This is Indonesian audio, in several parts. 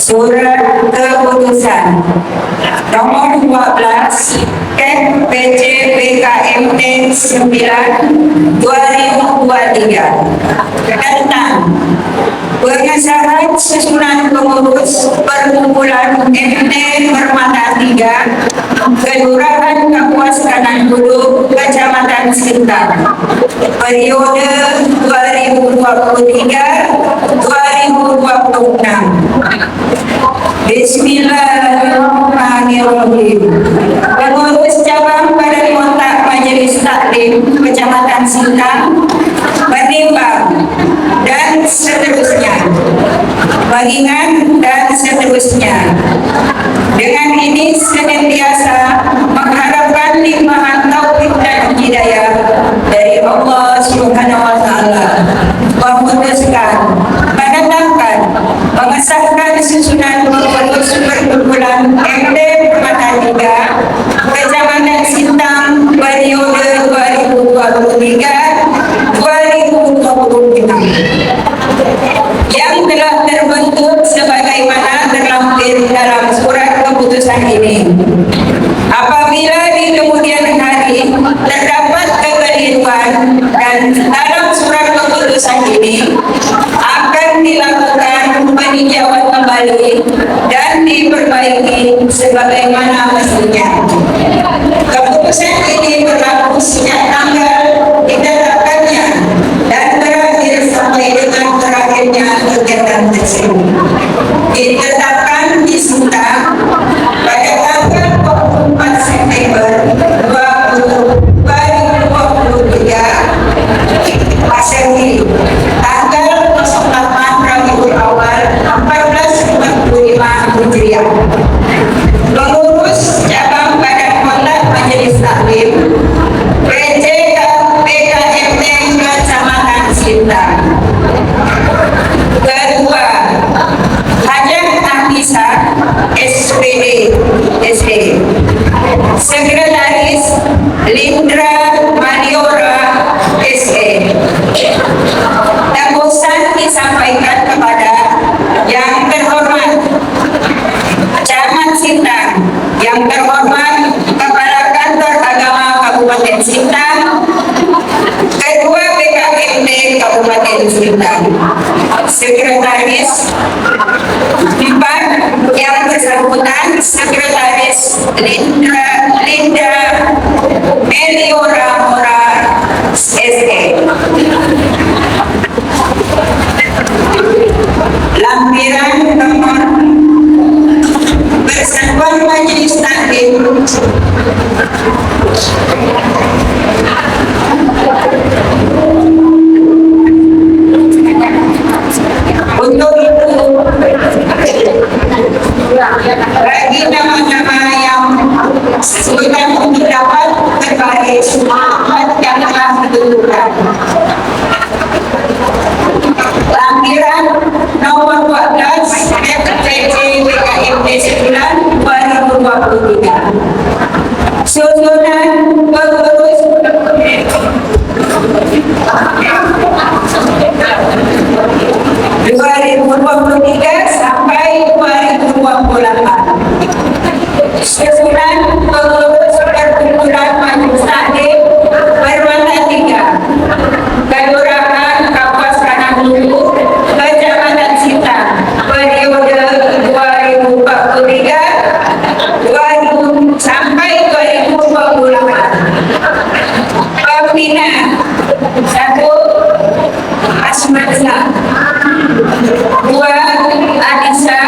Surat Keputusan Nomor 12 FPC BKMT 9 2023 tentang Pengesahan susunan pengurus perkumpulan MT Permata 3 Kelurahan Kapuas Kanan Hulu, Kecamatan Sintang, periode 2023-2026. Bismillahirrahmanirrahim. Pengurus cabang Badan Kontak Majelis Taklim Kecamatan Sintang menimbang dan seterusnya, mengingat dan seterusnya. Dengan ini senantiasa mengharapkan limpahan taufik dan hidayah dari Allah Subhanahu wa Ta'ala, memutuskan, menetapkan, mengesahkan susunan pengurus perkumpulan MT Permata 3 Kecamatan Sintang periode 2023-2026 yang telah terbentuk sebagaimana terlampir dalam surat keputusan ini. Apabila di kemudian hari terdapat kekeliruan dan dalam surat keputusan ini akan dilakukan peninjauan kembali dan diperbaiki sebagaimana mestinya. Keputusan ini berlaku sejak tanggal ditetapkannya dan berakhir sampai dengan terakhirnya kegiatan tersebut. Ditetapkan di Sintang pada tanggal 24 September 2023 Masehi, tanggal 08 Rabiul Awal 1445 Hijriah. Pengurus cabang Badan Kontak Majelis Taklim PC PKMT Kecamatan Sintang. Kedua, Hajah Anissa SPD SD. Sekretaris Lindra Maniora SE. Tebusan disampaikan kepada yang terhormat Camat Sintang, yang terhormat Kepala Kantor Agama Kabupaten Sintang, Ketua BKMT Kabupaten Sintang, Sekretaris Dipan yang bersangkutan Sekretaris Linda Meliora Mora SE. Lampiran nomor Persatuan Majelis Taklim untuk itu bagi nama-nama yang sudah mendapat berbagai semangat yang telah ditentukan. Lampiran nomor 12 FPC BKMT 9 2023. Susunan pengurus 2023 sampai 2028. Susunan pengurus perkumpulan Majelis Taklim Permata 3 Kelurahan Kapuas Kanan Hulu, Kecamatan Sintang, periode 2023 sampai 2028. Pembina 1 Asmatza, 2 Anissa,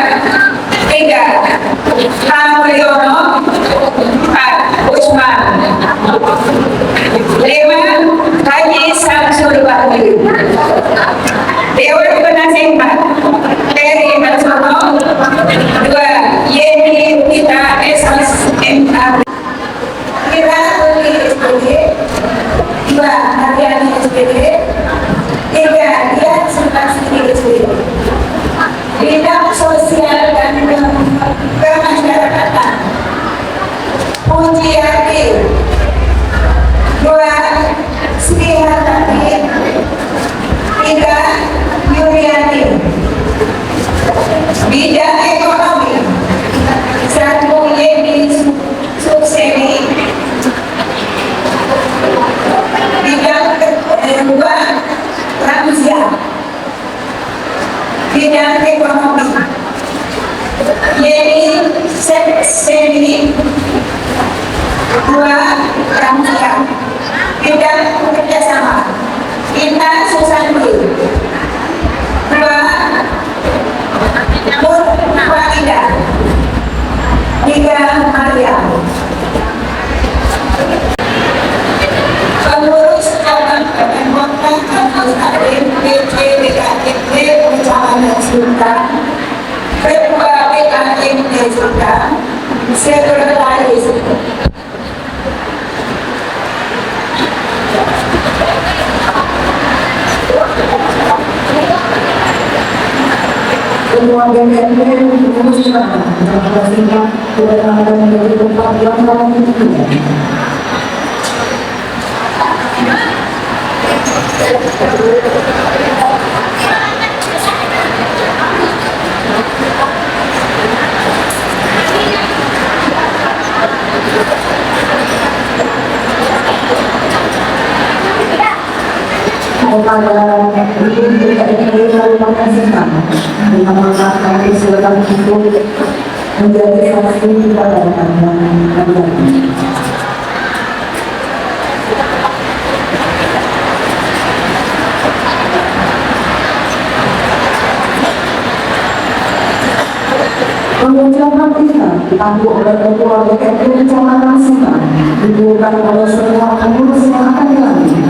3 Hamriono, 4 Usman, 5 Haji Samsul Bahri, Dewan Penasehat Peri Harsono, 2 Yeni Kita SSMA, Kira Uli SPG, 2 Hadiani SPG, 3 Dian Sultan bidang ekonomi, Yeni Seni 2 Ramsia, bidang kerjasama, Intan Susanti 2 Nur Farida 3 Maria. Pengurus cabang kota Kampus Arim PCBKMD Kecamatan Sultan, Ketua PKMD Sultan, Sekretaris Ketua DPRD memutuskan mengoperasikan kewenangan dari tempat yang kepada menjadi saksi pada pengucapan kita ditangguh oleh Ketua DPRD Kecamatan Sultan, dibutuhkan oleh semua pengurus yang akan dilantik.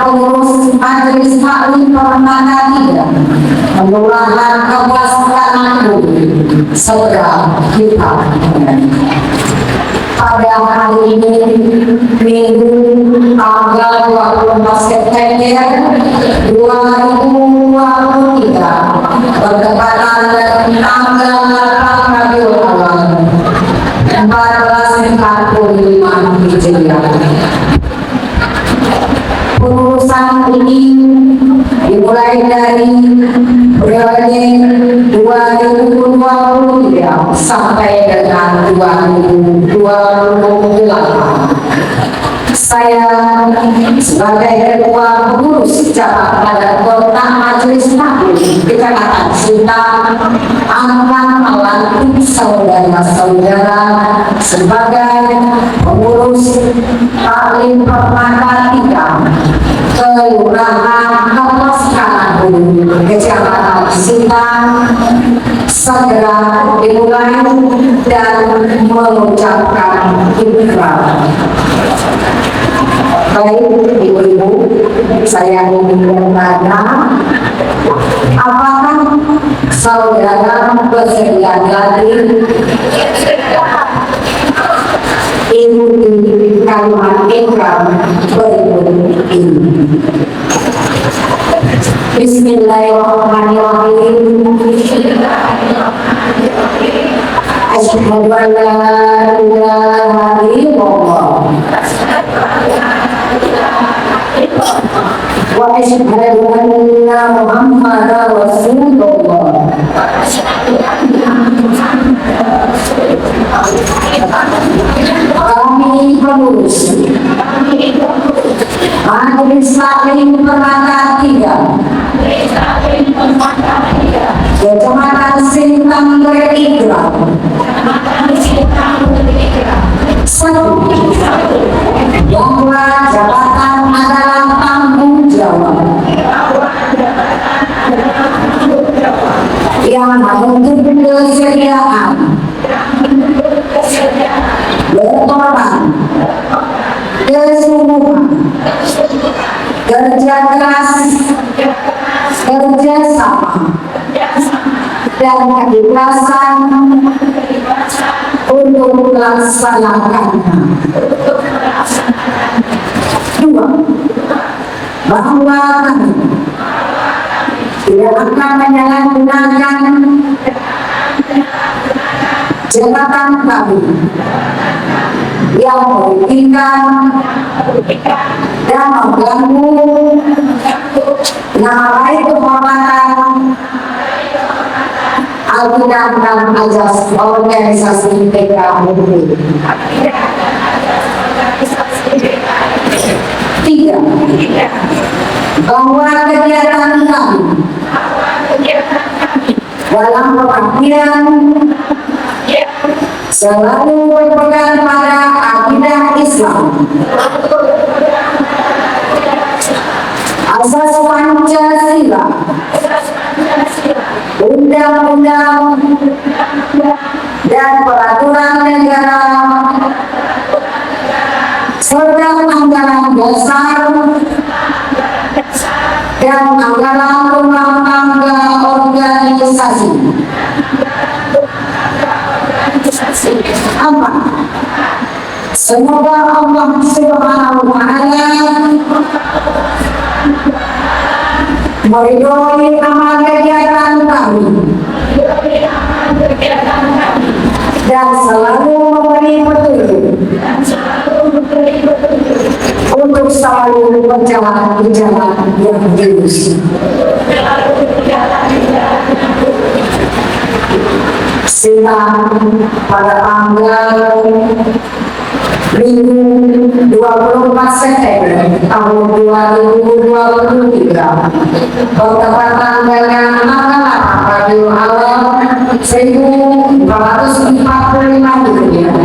Pengurus Majelis Taklim Permana 3 Kelurahan Kawas Kananggu segera kita pada hari ini Minggu tanggal 24 September 2023 bertepatan dengan tanggal 8 Rabiul Awal 1445 Hijriah. Pengurusan ini dimulai dari periode 2023 sampai dengan 2028. Saya sebagai Ketua Pengurus Cabang pada Kota Majelis Taklim Kecamatan Sultan akan melantik saudara-saudara sebagai pengurus Taklim Permata 3 Kelurahan Kawas Kananggu Kecamatan Sultan segera dimulai dan mengucapkan ikrar. Baik ibu-ibu, saya ingin bertanya, apakah saudara bersedia lagi ikuti kalimat ikrar berikut ini? Bismillahirrahmanirrahim. Asyhadu an la ilaha illallah wa asyhadu anna Muhammadar Rasulullah. Kami pengurus Majelis Taklim Permata 3 Kecamatan Sintang berikrar. 1. Bahwa jabatan adalah tanggung jawab yang menuntut kesediaan berkorban kesungguhan, kerja keras, kerja sama, dan keikhlasan untuk melaksanakannya. Dua, bahwa kami tidak akan menyalahgunakan jabatan kami yang merugikan dan mengganggu nama baik kehormatan akidah dan azas organisasi PKUB. Tiga, bahwa kegiatan kami dalam pengabdian selalu berpegang pada akidah Islam, asas Pancasila, undang-undang dan peraturan negara, serta anggaran dasar dan anggaran rumah tangga organisasi. Empat, semoga Allah Subhanahu wa Ta'ala meridhoi amal kegiatan kami dan selalu memberi petunjuk untuk selalu berjalan di jalan yang lurus. Sidang pada tanggal Minggu 24 September tahun 2023 bertepatan dengan tanggal Rabiul Awal 1445 Hijriah.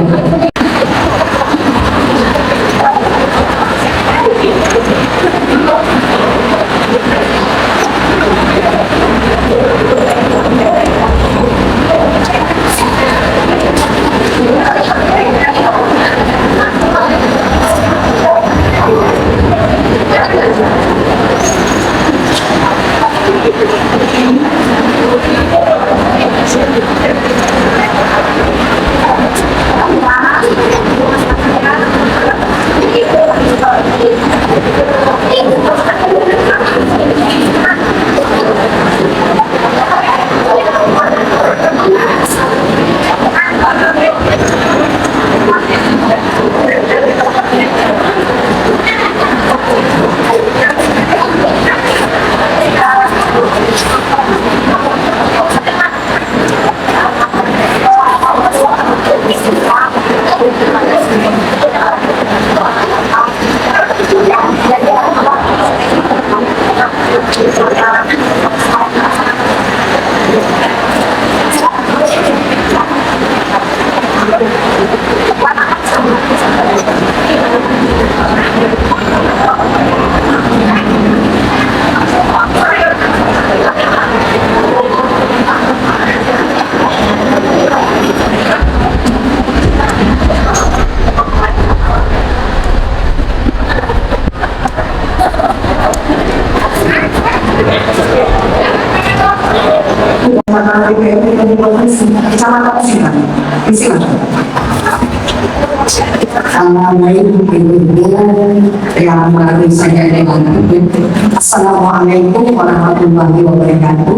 Assalamualaikum warahmatullahi wabarakatuh.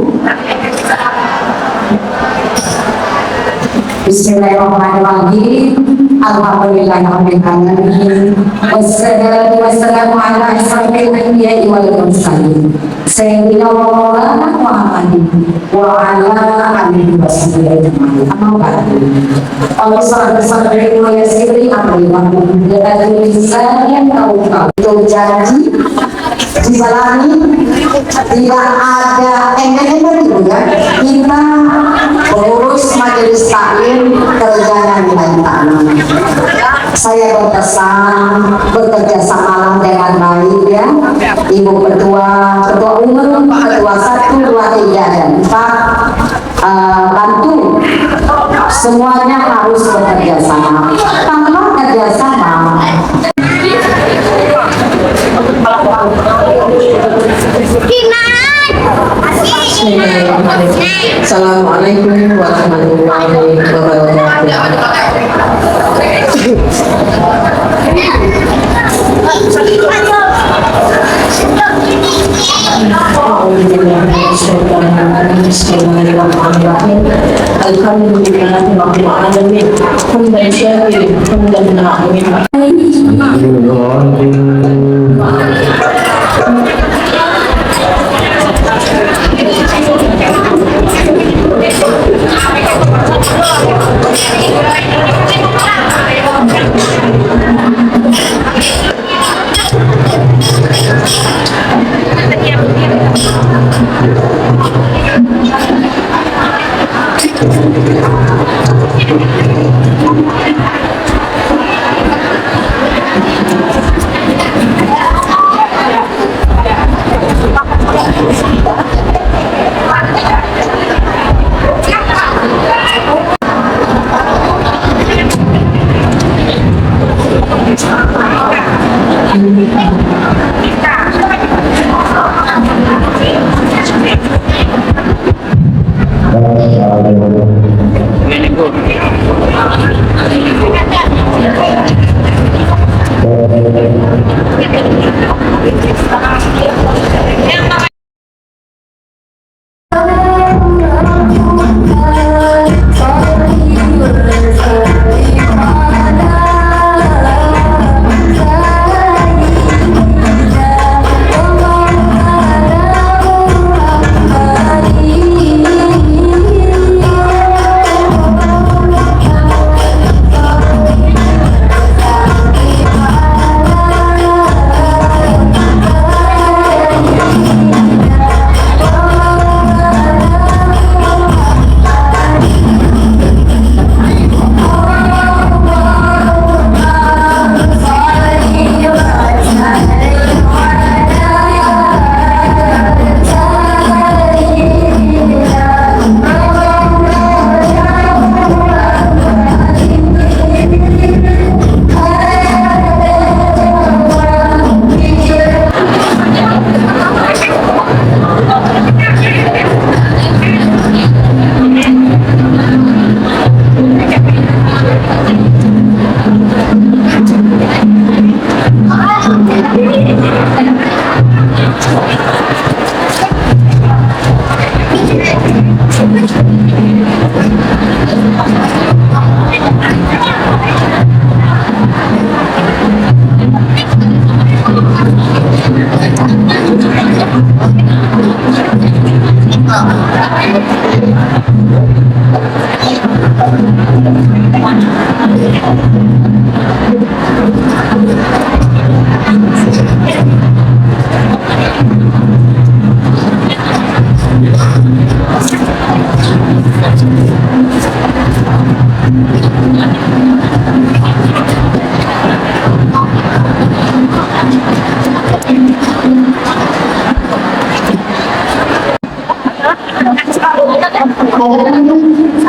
Bismillahirrahmanirrahim. Alhamdulillahirrahmanirrahim. Wassalatu wassalamu ala asyrafil anbiya'i wal mursalin sayyidina wa maulana Muhammadin wa ala alihi wasahbihi ajma'in. Amma ba'du. Allah sadri wa yassiri amri wa hlul lisani tauqa. Itu janji dijalani, tidak ada enggan-enggan itu kan. Kita pengurus majelis taklim kerjaan dan tanam. Saya berpesan bekerja sama dengan baik ya, Ibu Ketua, Ketua Umum, Ketua 1, 2, 3 dan 4 bantu semuanya harus bekerja sama. Tanpa kerja sama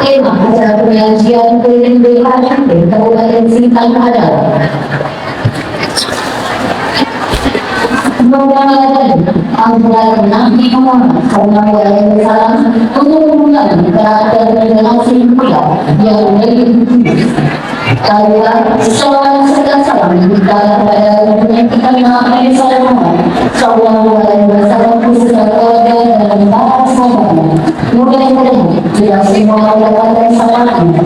Tema acara pengajian keliling BHMD Kabupaten Sintang adalah mengadakan anggaran Nabi Muhammad SAW untuk memulai peradaban generasi muda yang lebih Kalian sholat serta salam kita kepada kita Nabi Sallallahu Alaihi Wasallam beserta keluarga dan para sahabatnya. Mudah-mudahan kita semua mendapatkan salam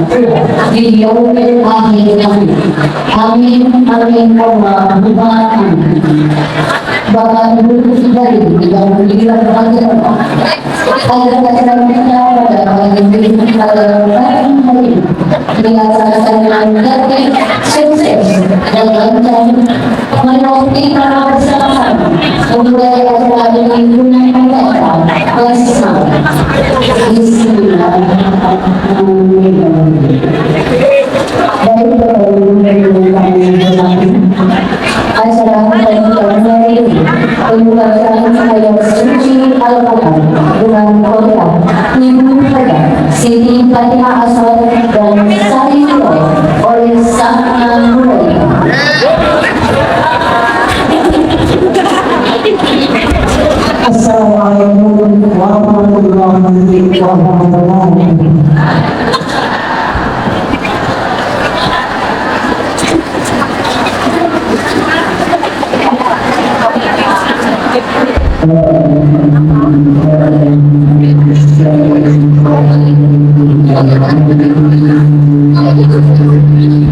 di yaumil akhir nanti. Amin amin Allahumma amin. Bahkan dulu dari yang berilah kepada agar keselamatan pada hari ini pada hari ini dengan sasaran yang sukses dan lancar melalui para bersama memulai acara lingkungan mereka bersama. Bismillahirrahmanirrahim. Acara pembukaan ayat suci Al-Quran dengan program Ibu Pada Siti Fatimah Aswad dan Sari oleh Sang Mulai. Assalamualaikum warahmatullahi wabarakatuh. Thank you.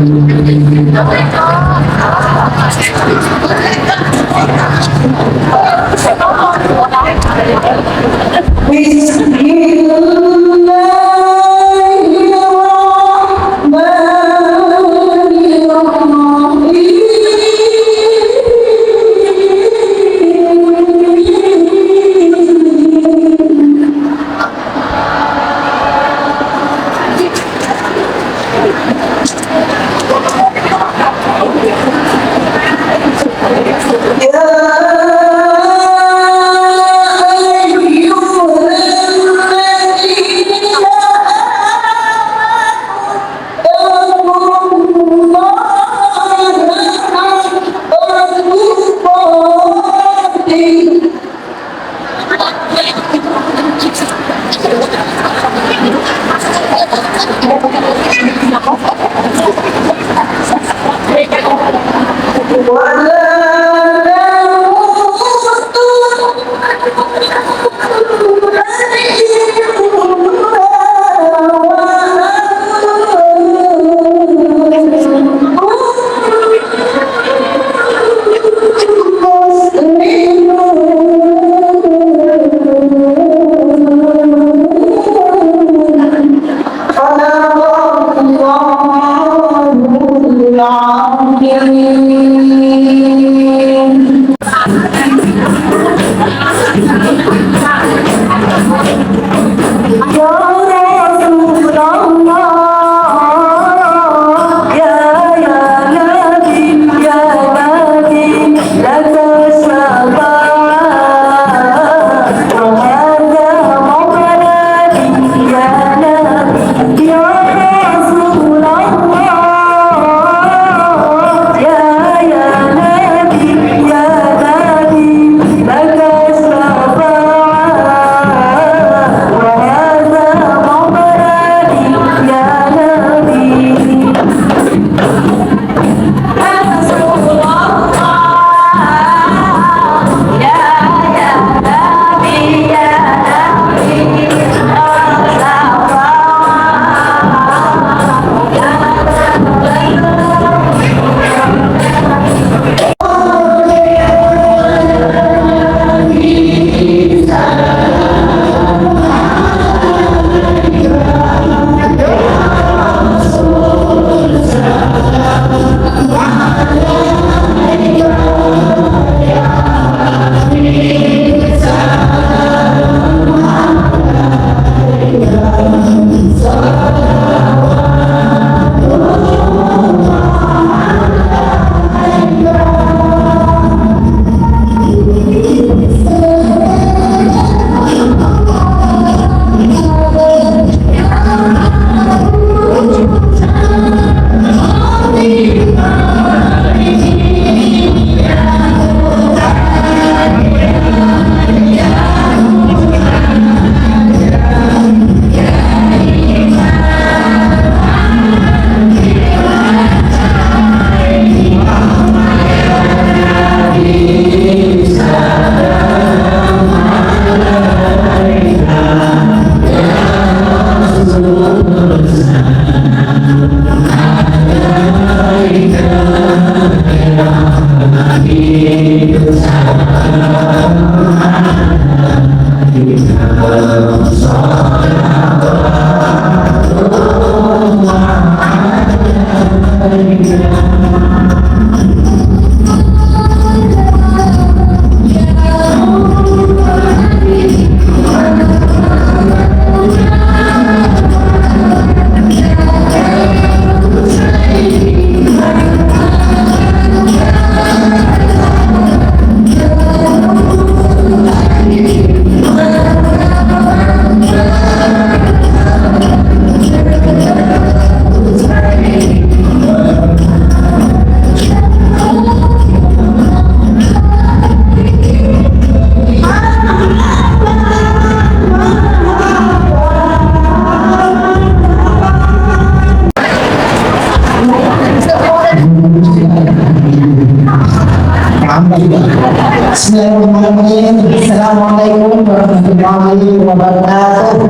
Bismillahirrahmanirrahim. Assalamualaikum warahmatullahi wabarakatuh.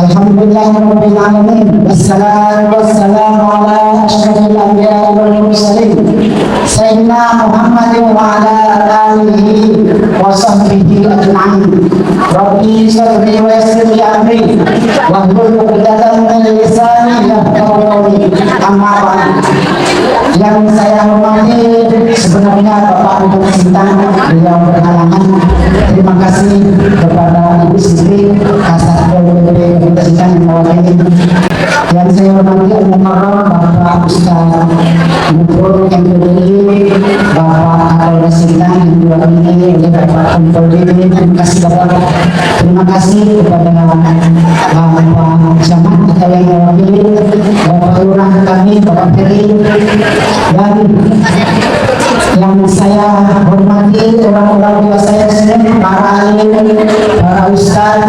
Alhamdulillahirabbil alamin. Wassalatu wassalamu ala asyrafil anbiya'i wal mursalin. Sayyidina Muhammadin wa ala alihi wa sahbihi ajma'in. Rabbi shrah wa yassir li amri wahlul 'uqdatam min lisani yafqahu qawli. Amma ba'd. Yang saya hormati sebenarnya Bapak Ibu Sintang, beliau berhalangan. Terima kasih kepada Ibu Sri Kasat PBB Sintang yang mewakili. Yang saya hormati Al-Mukarram Bapak Ustaz Gubernur MPD, Bapak Kapolres Sintang yang diwakili oleh Bapak MPD. Terima kasih Bapak. Terima kasih kepada Bapak Camat kita yang mewakili, Bapak Lurah kami, Bapak Peri, dan yang saya hormati orang-orang tua saya sendiri, para alim, para ustaz,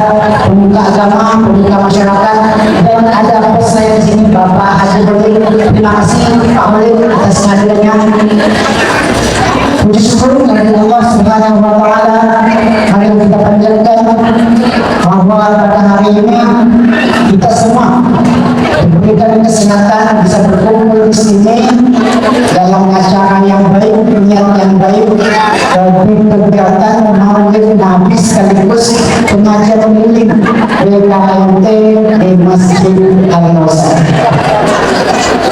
pemuka agama, pemuka masyarakat, dan ada bos saya di sini Bapak Haji Beli, Terima kasih Pak Wali atas kehadirannya. Puji syukur kepada Allah Subhanahu wa Ta'ala. Mari kita panjatkan bahwa pada hari ini kita semua diberikan kesehatan bisa berkumpul di sini dalam acara yang baik, niat yang baik, di kegiatan maulid Nabi sekaligus pengajian milik BKMT di Masjid Al-Nawsat.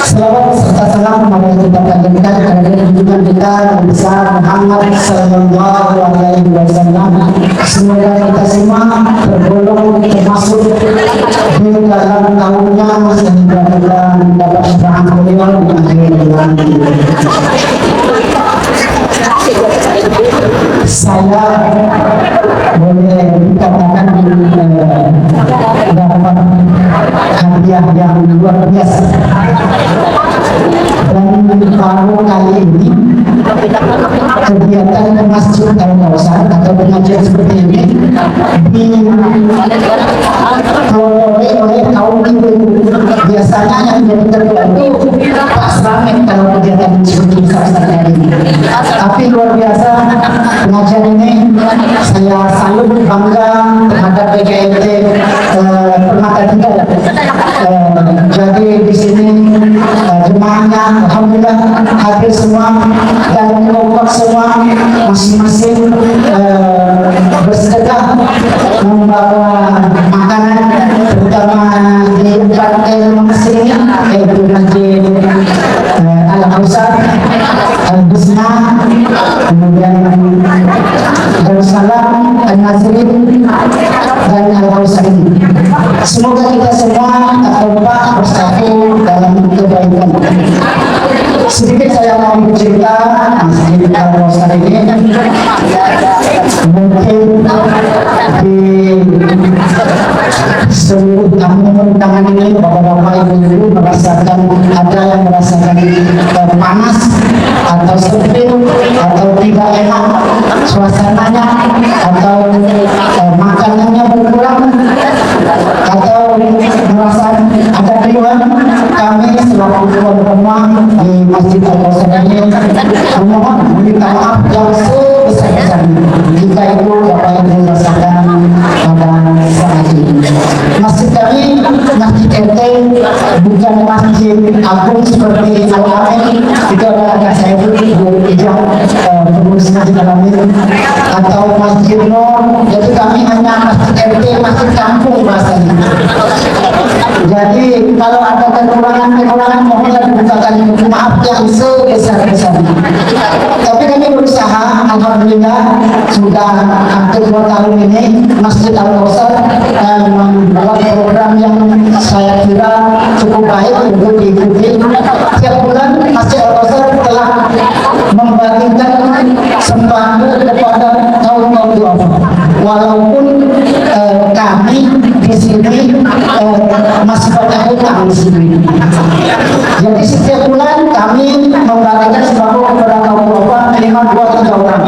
Selawat serta salam mari kita panjatkan kepada junjungan kita besar Muhammad Sallallahu Alaihi Wasallam. Semoga kita semua tergolong termasuk di dalam kaumnya sehingga kita dapat syafaat beliau di akhir zaman. Saya boleh dikatakan dapat hadiah yang luar biasa, dan baru kali ini kegiatan Masjid Al-Nawsat atau pengajian seperti ini dikelola oleh kaum ibu. Biasanya yang jadi ketua itu Pak Slamet kalau kegiatan seperti ini. Tapi luar biasa pengajian ini, saya salut bangga terhadap PKMT Permata Tiga. Jadi di sini jemaahnya alhamdulillah hadir semua dan kelompok semua masing-masing bersedekah membawa makanan, terutama di tempat masjid ini yaitu Masjid Al-Nawsat, Al-Husna, kemudian Darussalam, Al-Nazirin, dan Al-Husna. Semoga kita semua kompak bersatu dalam kebaikan. Sedikit saya mau bercerita Masjid Al-Nawsat ini. Mungkin di seluruh tamu-tamu ini bapak-bapak ibu-ibu merasakan, ada yang merasakan panas atau sepi atau tidak enak suasananya, atau makanannya berkurang, atau merasa ada keluhan. Kami selaku tuan rumah di Masjid Al-Nawsat ini memohon meminta maaf yang sebesar-besarnya jika itu dapat dirasakan pada saat ini. Masjid kami, Masjid RT, bukan masjid agung seperti Al-Amin, itu adalah agak saya ijazah pengurus Masjid Al-Amin, atau Masjid Nur. Jadi kami hanya Masjid RT, masjid kampung bahasanya. Jadi kalau ada kekurangan mohonlah dibukakan maaf yang sebesar-besarnya. Tapi kami berusaha, alhamdulillah sudah hampir 2 tahun ini Masjid Al-Nawsat membuat program yang saya kira cukup baik untuk diikuti. Tiap bulan Masjid Al-Nawsat telah membagikan sembako kepada kaum duafa. Walaupun kami di sini masih banyak hutang di sini. Jadi setiap bulan kami membagikan sembako kepada kaum duafa minimal 2-3 orang.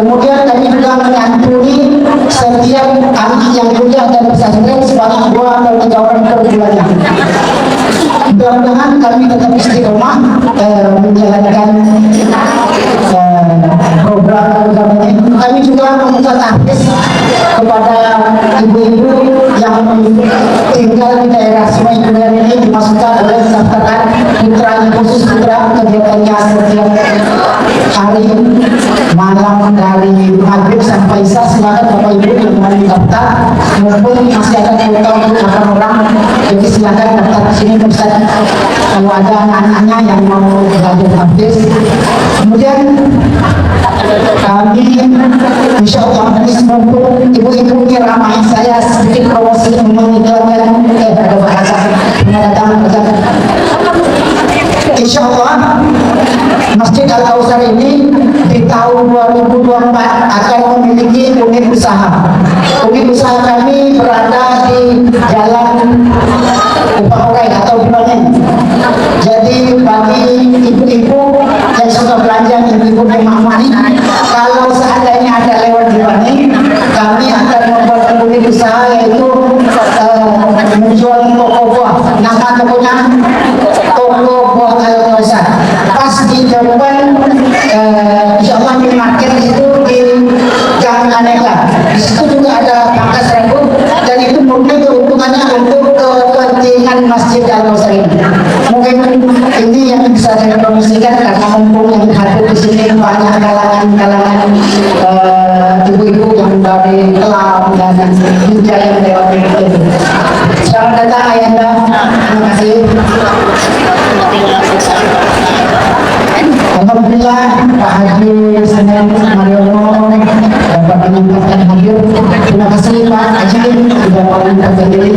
Kemudian kami juga menyantuni setiap anak yang kuliah dan pesantren sebanyak 2-3 orang per bulannya. Mudah-mudahan kami tetap istiqomah menjalankan program ini. Kami juga meminta tahfiz kepada ibu-ibu yang tinggal di daerah Sungai Kunir ini, dimasukkan oleh mendaftarkan putranya, khusus putra, kegiatannya setiap hari malam dari maghrib sampai isya. Silakan bapak ibu yang mau daftar, maupun masih ada kuota untuk 8 orang. Jadi silakan daftar ke sini Ustaz kalau ada anak-anaknya yang mau belajar tahfiz. Kemudian kami insya Allah mumpung ibu-ibu ini ramai, saya sedikit promosi mengiklankan ada bahasa pendatang. Insya Allah Masjid Al-Nawsat ini di tahun 2024 akan memiliki unit usaha. Unit usaha kami berada di Jalan Upahorai atau Dibanen. Jadi bagi ibu-ibu yang suka belanja, ibu-ibu yang mamani, kalau seandainya ada lewat Dibanen, kami akan membuat unit usaha, yaitu menjual toko buah. Nama tokonya Toko Haud Al-Kausar. Pas di depan insya Allah di market itu di Jalan Aneka. Di situ juga ada pangkas rambut dan itu murni keuntungannya untuk kepentingan Masjid Al-Kausar ini. Mungkin ini yang bisa saya promosikan karena mumpung yang hadir di sini banyak kalangan ibu-ibu yang dari Kelam dan Hijau yang lewat itu. Selamat datang Ayanda. Terima kasih. Alhamdulillah Pak Haji Senin Mariono dapat menyempatkan hadir. Terima kasih Pak Haji sudah mau hadir.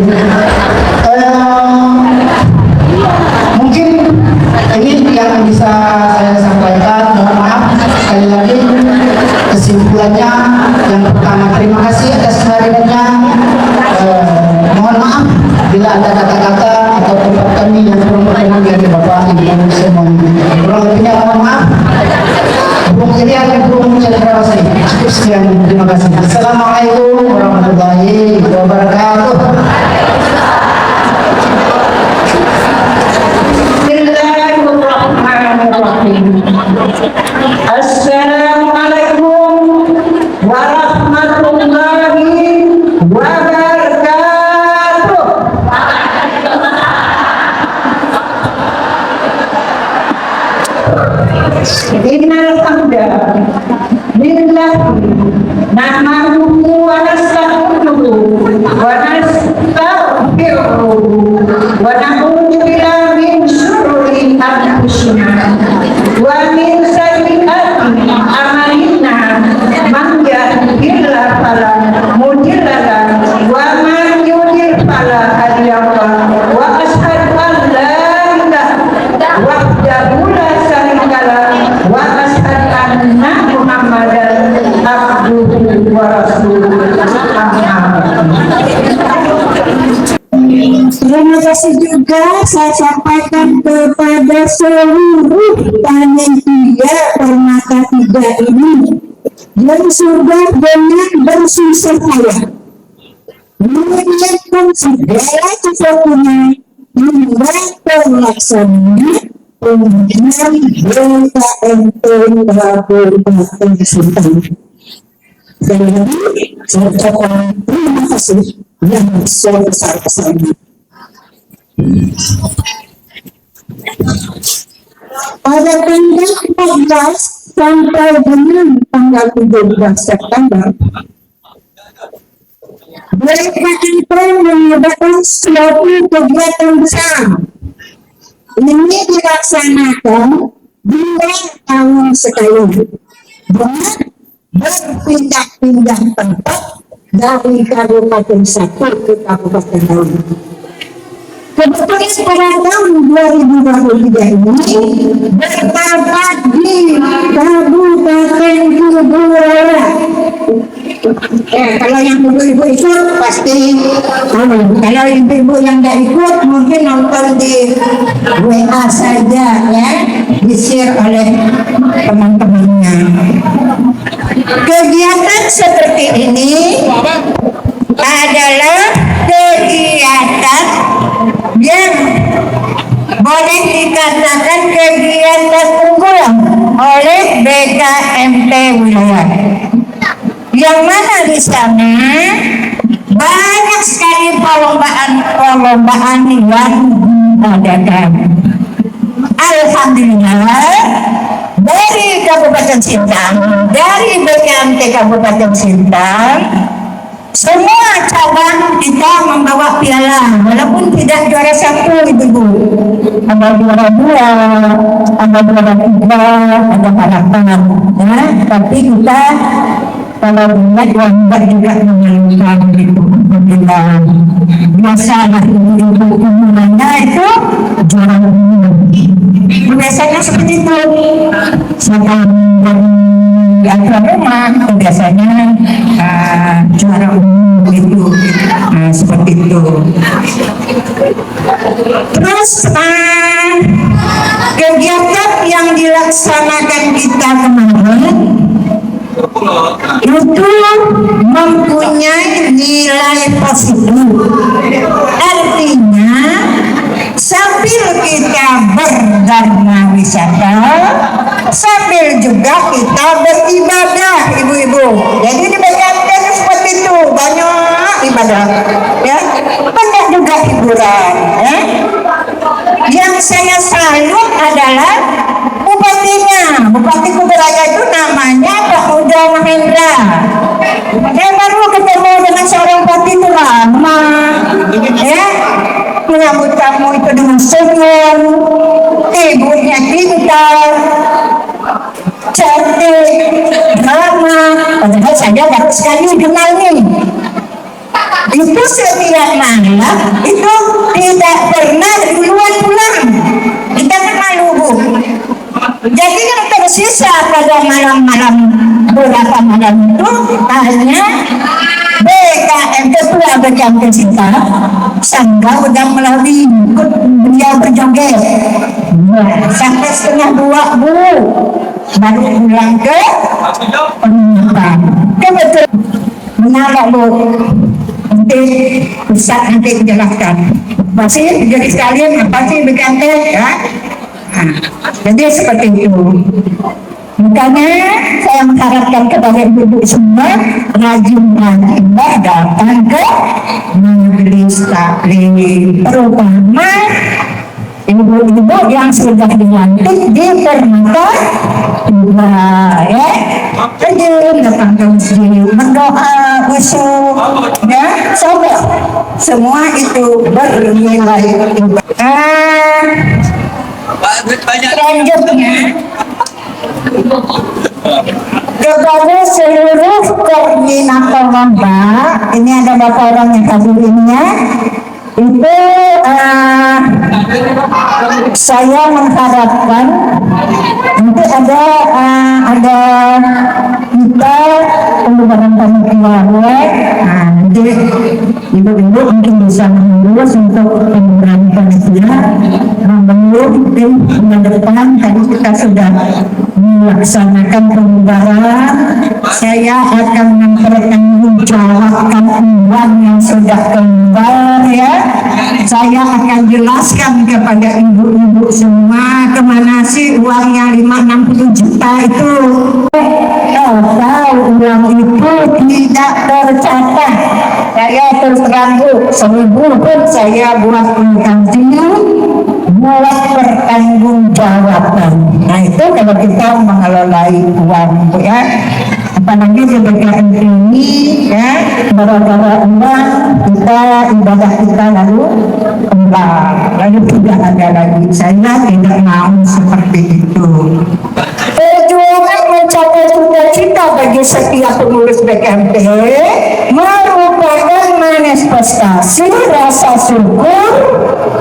Mungkin ini yang bisa saya sampaikan. Mohon maaf sekali lagi. Kesimpulannya yang pertama, terima kasih atas kehadirannya. Mohon maaf bila ada kata-kata atau tempat kami yang kurang berkenan dari Bapak Ibu semuanya. Kurang lebihnya mohon maaf. Bung Irian dan Bung Cendrawasih. Cukup sekian, terima kasih. Assalamualaikum warahmatullahi wabarakatuh. Assalamualaikum warahmatullahi wabarakatuh. Innal hamda lillahi nahmaduhu wa nasta'inuhu wa nastaghfiruhu wa na'udzu billahi min syururi anfusina wa min sayyiati a'malina. Man yahdihillahu fala mudilla lahu wa man yudlil fala hadiya lahu. Wa asyhadu an la ilaha wahdahu la syarika lahu wa asyhadu anna Muhammadan abduhu wa rasuluhu. Terima kasih juga saya sampaikan kepada seluruh panitia Permata 3 ini yang sudah dengan bersusah payah menyiapkan segala sesuatunya hingga pelaksanaan pembinaan BKMP Kabupaten Sintang. Dan saya ucapkan terima kasih yang sebesar-besarnya. Pada tanggal 14 sampai dengan tanggal 17 September, BKMP mengadakan suatu kegiatan besar. Ini dilaksanakan 2 tahun sekali dengan berpindah-pindah tempat dari kabupaten satu ke kabupaten lain. Kebetulan pada tahun 2023 ini bertempat di Kabupaten Kuburaya. Kalau yang ibu-ibu ikut pasti kalau ibu-ibu yang tidak ikut mungkin nonton di WA saja ya, di-share oleh teman-temannya. Kegiatan seperti ini adalah kegiatan yang boleh dikatakan kegiatan unggulan oleh BKMP wilayah. Yang mana di sana banyak sekali perlombaan yang diadakan. Alhamdulillah dari Kabupaten Sintang, dari BKMP Kabupaten Sintang, semua cabang kita membawa piala, walaupun tidak juara 1 ibu-ibu, ada juara 2, ada juara 3, ada harapan, ya. Tapi kita kalau buat juga mengalami itu, bila masalah ibu-ibu umumnya itu juara umum. Biasanya seperti itu. Sedang rumah biasanya juara umum itu seperti itu. Terus kegiatan yang dilaksanakan kita kemarin itu mempunyai nilai positif. Artinya sambil kita dharma wisata, sambil juga kita beribadah, ibu-ibu. Jadi di BKMT seperti itu, banyak ibadah, ya, banyak juga hiburan, ya. Yang saya salut adalah bupatinya, Bupati Kuburaya itu namanya Pak Uda Mahendra. Saya baru ketemu dengan seorang bupati itu lama, ya, menyambut tamu itu dengan senyum, ibunya pintar, cantik, ramah. Padahal saya baru sekali kenal nih. Itu setiap malam itu tidak pernah duluan pulang. Kita kan malu, Bu. Jadi yang tersisa pada malam-malam beberapa malam itu hanya BKM ketua BKM kita Sangga udah melalui beliau berjoget. Nah, sampai 1:30, Bu, baru pulang ke penginapan. Kebetulan menarik, Bu. Nanti Ustaz nanti menjelaskan. Masih jadi sekalian apa sih BKM, ya? Nah, jadi seperti itu. Makanya saya mengharapkan kepada ibu-ibu semua rajin-rajinlah datang ke majelis taklim, terutama ibu-ibu yang sudah dilantik di Permata juga, ya. Rajin datang ke masjid, berdoa, khusyuk, ya. Semua itu bernilai ibadah. Selanjutnya kepada seluruh koordinator lomba, ini ada beberapa orang yang hadirinnya, itu saya mengharapkan nanti ada kita pembubaran panitia, jadi ibu-ibu mungkin bisa mengurus untuk pembubaran panitia, membentuk tim depan. Tadi kita sudah melaksanakan pembubaran. Saya akan mempertanggungjawabkan uang yang sudah kembali, ya. Saya akan jelaskan kepada ibu-ibu semua kemana sih uang yang 5-60 juta itu. Kalau uang itu tidak tercatat, saya terus terang, Bu, 1.000 pun saya buat penggantinya, buat pertanggungjawaban. Nah itu kalau kita mengelolai uang, Bu, ya. Apalagi di BKM ini, ya, gara-gara uang kita ibadah kita lalu kembang, lalu tidak ada lagi. Saya tidak mau seperti itu. Perjuangan mencapai cita-cita bagi setiap pengurus BKMT merupakan manifestasi rasa syukur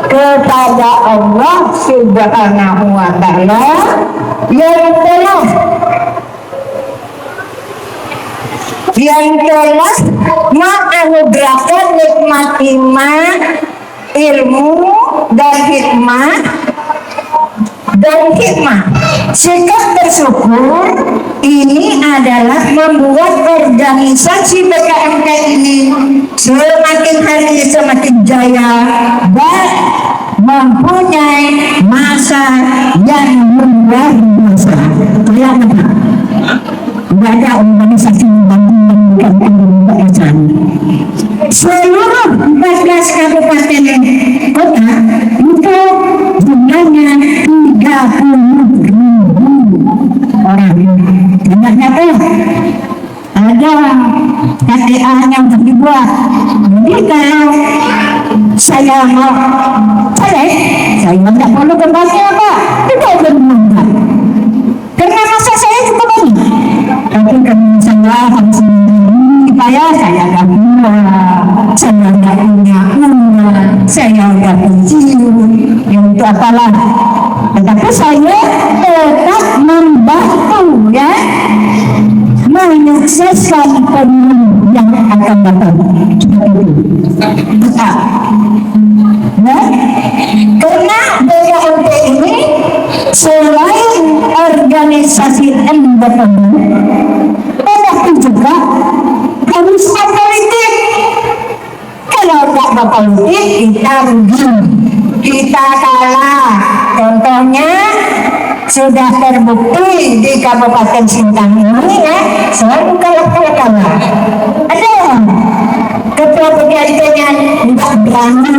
kepada Allah Subhanahu wa Ta'ala yang telah menganugerahkan nikmat iman, ilmu, dan hikmah. Sikap bersyukur ini adalah membuat organisasi BKMT ini semakin hari semakin jaya dan mempunyai masa yang luar biasa. Tidak ada organisasi yang membangun seluruh 14 kabupaten kota itu jumlahnya 30.000 orang. Banyaknya tuh ada KTA yang dibuat. Jadi kalau saya mau saya tidak perlu berbagi apa, tidak berbagi. Karena masa saya cukup banyak. Tapi karena saya harus supaya saya gak punya, saya gak punya uang, saya gak pensiun, untuk apalah. Tetapi saya tetap membantu, ya, menyukseskan pemilu yang akan datang. Ya, karena BKMT ini selain organisasi independen, tetapi juga harus politik. Kalau tidak berpolitik, kita rugi, kita kalah. Contoh pokoknya sudah terbukti di Kabupaten Sintang ini ya, selalu kalah. Ada ketua PDIP-nya tidak berani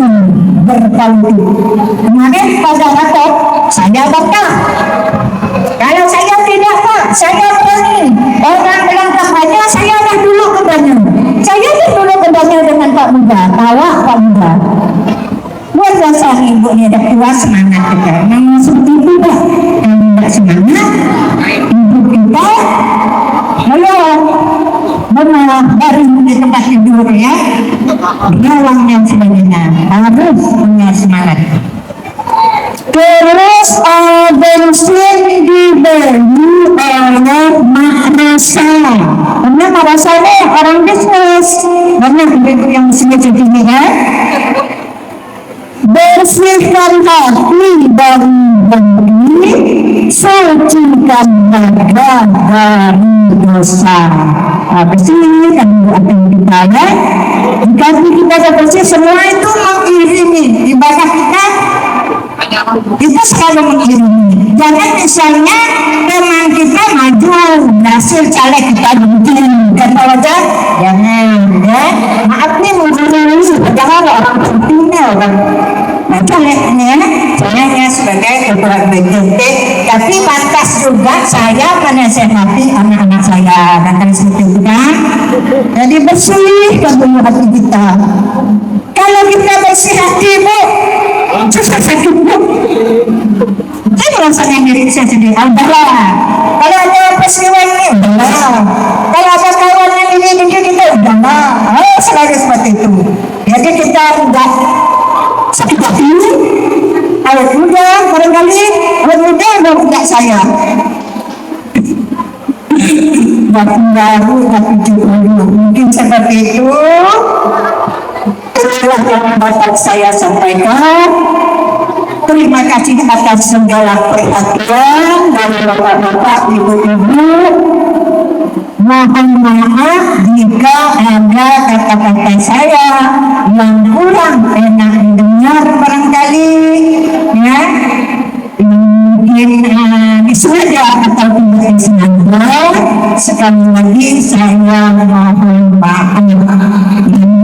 berpolitik. Kemarin pada rapat saya bakal. Kalau saya tidak Pak, saya berani. Orang bilang kampanye, saya dah dulu kampanye. Saya dah dulu kampanye dengan Pak Muda, awak Pak Muda. Luar biasa ibu ni dah kuat semangat kita. Memang seperti itu dah. Yang tidak semangat, ibu kita belum benar dari di tempat tidur ya. Ruang yang sebenarnya harus punya semangat. Terus bensin dibeli oleh Mak Rasa. Karena Mak Rasa ni orang bisnis. Banyak ibu yang bisnis ini kan. Bersihkan hati dari dengki, sucikan badan dari dosa. Bersihkan hati kita ya. Jika kita bersih, semua itu mengiringi ibadah kita. Kita selalu mengiringi. Jangan misalnya teman kita maju berhasil caleg kita begini kata wajah, jangan ya. Maaf nih menggurui padahal orang pentingnya orang calegnya saya sebagai ketua BPT, tapi pantas juga saya menasehati anak-anak saya dan seperti itu kan. Jadi bersih dulu hati kita. Kalau kita bersih hati Bu, susah sakit Bu. Saya merasakan diri saya sendiri. Udahlah. Kalau ada peristiwa ini, udahlah. Kalau ada kawan yang ini kita, udahlah. Oh, selalu seperti itu. Jadi kita tidak sakit hati. Awet muda, barangkali awet muda tidak saya. Bapak baru, tapi dulu mungkin seperti itu. Itulah yang dapat saya sampaikan. Terima kasih atas segala perhatian dari bapak-bapak, ibu-ibu. Mohon maaf jika ada kata-kata saya yang kurang enak didengar barangkali, ya. Mungkin disengaja atau tidak disengaja. Sekali lagi saya mohon maaf.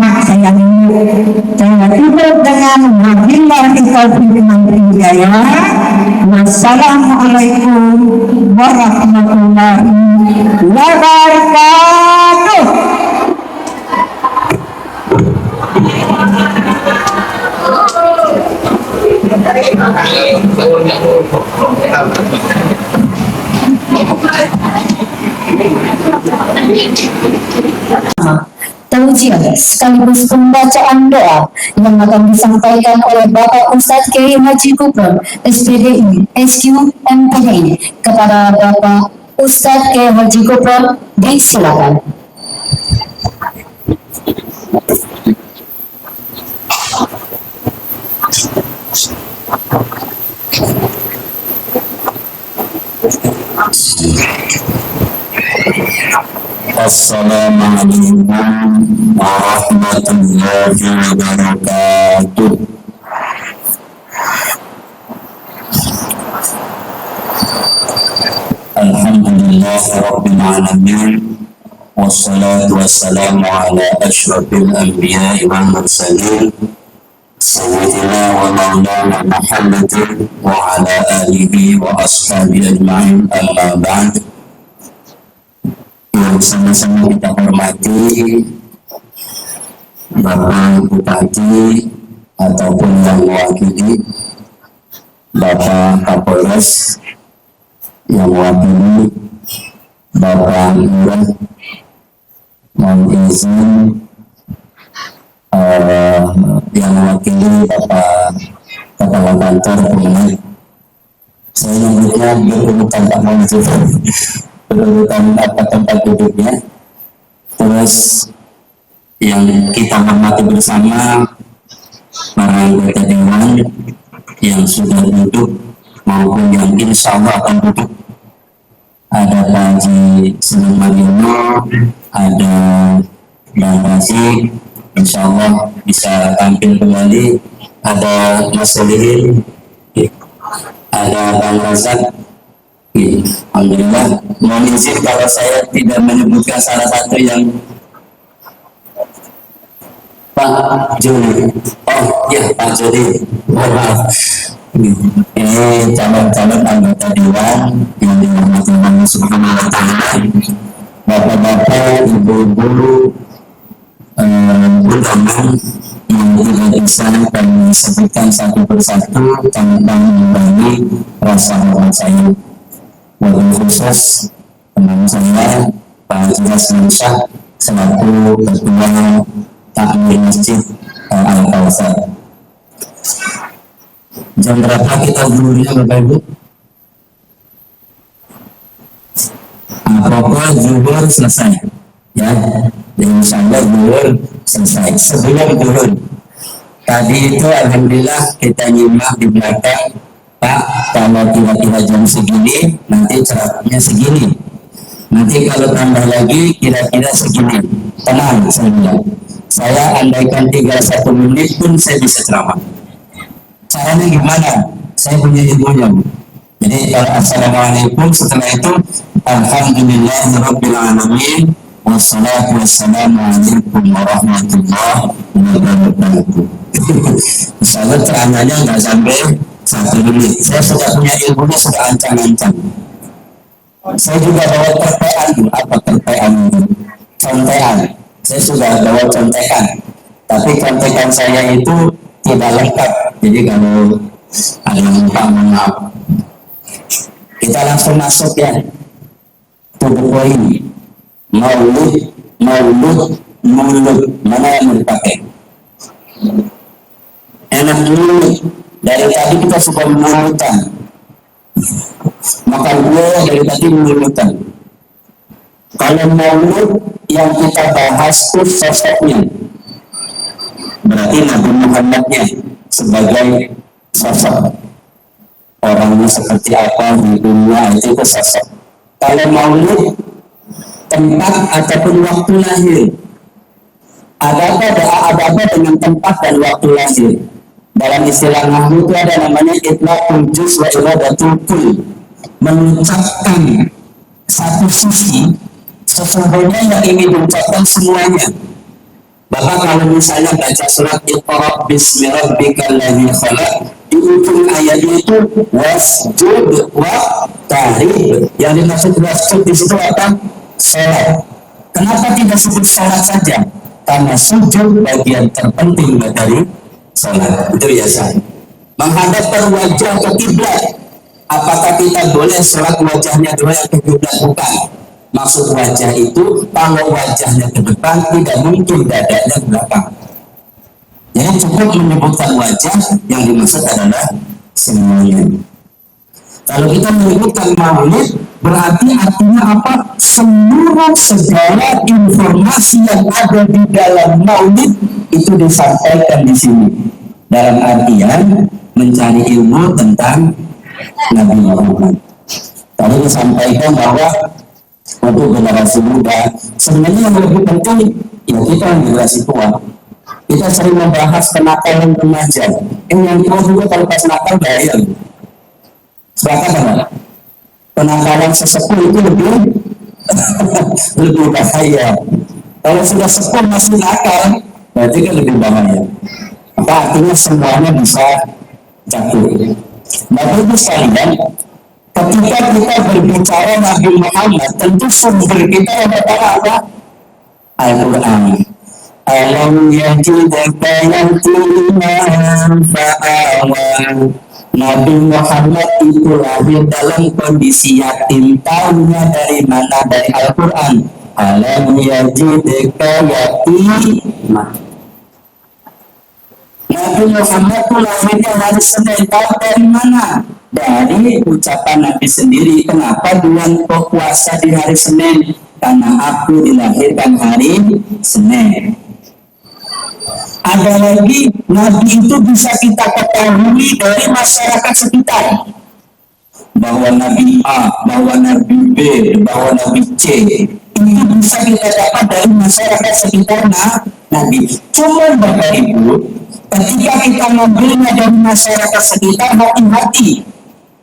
Saya tutup dengan wabillahi taufiq wal hidayah. Wassalamualaikum warahmatullahi wabarakatuh. Tausiah sekaligus pembacaan doa yang akan disampaikan oleh Bapak Ustadz Kiai Haji Kupron SPDI SQ MPDI kepada Bapak Ustadz Kiai Haji Kupron. Disilakan. Assalamualaikum warahmatullahi wabarakatuh. Alhamdulillah rabbil alamin, wassalatu wassalamu ala asyrafil anbiya'i wal mursalin sayyidina wa maulana Muhammadin wa ala alihi wa ashabihi ajma'in, amma ba'd. Yang sama-sama kita hormati Bapak Bupati ataupun yang mewakili, Bapak Kapolres yang mewakili, Bapak Lurah, mohon izin yang mewakili Bapak Kepala Kantor Pemenang. Saya nyebutnya berurutan Pak Mansur, berurutan tempat duduknya. Terus yang kita hormati bersama para anggota dewan yang sudah duduk maupun yang insya Allah akan duduk. Ada Pak Haji Senang Madino, ada Bang Razi, insya Allah bisa tampil kembali. Ada Mas Solihin, ada Bang Razak. Alhamdulillah, mohon izin kalau saya tidak menyebutkan salah satu yang Pak Joni. Oh iya, Pak Joni. Mohon maaf. Ini calon-calon anggota dewan yang dirahmati Allah Subhanahu wa Ta'ala, bapak-bapak, ibu-ibu, undangan yang tidak bisa kami sebutkan satu persatu tentang membagi rasa hormat saya. Wabil khusus teman saya Pak Jelas Mansyah selaku ketua takmir masjid Al-Kawthar. Jam berapa kita dulunya Bapak Ibu? Pokoknya zuhur selesai ya, dan insya Allah zuhur selesai. Sebelum zuhur tadi itu alhamdulillah kita nyimak di belakang, Pak, kalau kira-kira jam segini nanti ceramahnya segini, nanti kalau tambah lagi kira-kira segini. Tenang, saya andaikan 31 menit pun saya bisa ceramah. Caranya gimana? Saya punya ilmunya. Jadi kalau assalamualaikum, setelah itu alhamdulillahirabbil alamin wassalatu wassalamu alaikum warahmatullahi wabarakatuh. Insyaallah ceramahnya nggak sampai 1 menit. Saya sudah punya ilmunya, sudah ancang-ancang. Saya juga bawa terpean. Apa terpean itu? Contekan. Saya sudah bawa contekan. Tapi contekan saya itu tidak lengkap. Jadi kalau ada yang lupa, maaf. Kita langsung masuk ya. Tubuh poin. Maulud. Mana yang mau dipakai? Enak mulut. Dari tadi kita suka mulutan. Maka gue dari tadi mulutan. Kalau maulud yang kita bahas itu sosoknya. Berarti Nabi Muhammadnya sebagai sosok. Orangnya seperti apa di dunia itu sosok. Kalau maulud tempat ataupun waktu lahir. Ada apa dengan tempat dan waktu lahir? Dalam istilah nahwu itu ada namanya itlaqul juz wa iradatul kull. Mengucapkan satu sisi sesungguhnya yang ingin diucapkan semuanya. Bapak kalau misalnya baca surat Iqra bismi rabbikal ladzi khalaq, di ujung ayatnya itu wasjud wa tarib. Yang dimaksud wasjud di situ apa? Salat. Kenapa tidak sebut salat saja? Karena sujud bagian terpenting dari salat. Itu biasa. Menghadapkan wajah ke kiblat. Apakah kita boleh sholat wajahnya dua ke kiblat? Bukan. Maksud wajah itu kalau wajahnya ke depan tidak mungkin dadanya ke belakang. Jadi cukup menyebutkan wajah, yang dimaksud adalah semuanya. Kalau kita menyebutkan maulid, berarti artinya apa? Seluruh segala informasi yang ada di dalam maulid itu disampaikan di sini. Dalam artian mencari ilmu tentang Nabi Muhammad. Tadi disampaikan bahwa untuk generasi muda, sebenarnya yang lebih penting ya kita yang generasi tua. Kita sering membahas kenakalan remaja. Yang tua juga kalau pas nakal bahaya. Sepakat apa? Penakalan sesepuh itu lebih bahaya. Kalau sudah sepuh masih nakal, berarti kan lebih bahaya. Maka artinya semuanya bisa jatuh. Bapak Ibu sekalian, ketika kita berbicara Nabi Muhammad, tentu sumber kita yang pertama apa? Al-Quran. Alam yajidaka yatiman fa'awan. Nabi Muhammad itu lahir dalam kondisi yatim. Tahunya dari mana? Dari Al-Quran. Alam yajidaka yatiman. Nabi Muhammad itu lahirnya hari Senin. Tahu dari mana? Dari ucapan Nabi sendiri. Kenapa bulan puasa di hari Senin? Karena aku dilahirkan hari Senin. Ada lagi, Nabi itu bisa kita ketahui dari masyarakat sekitar. Bahwa Nabi A, bahwa Nabi B, bahwa Nabi C. Itu bisa kita dapat dari masyarakat sekitar Nabi. Cuma Bapak Ibu, ketika kita mengambilnya dari masyarakat sekitar, hati-hati.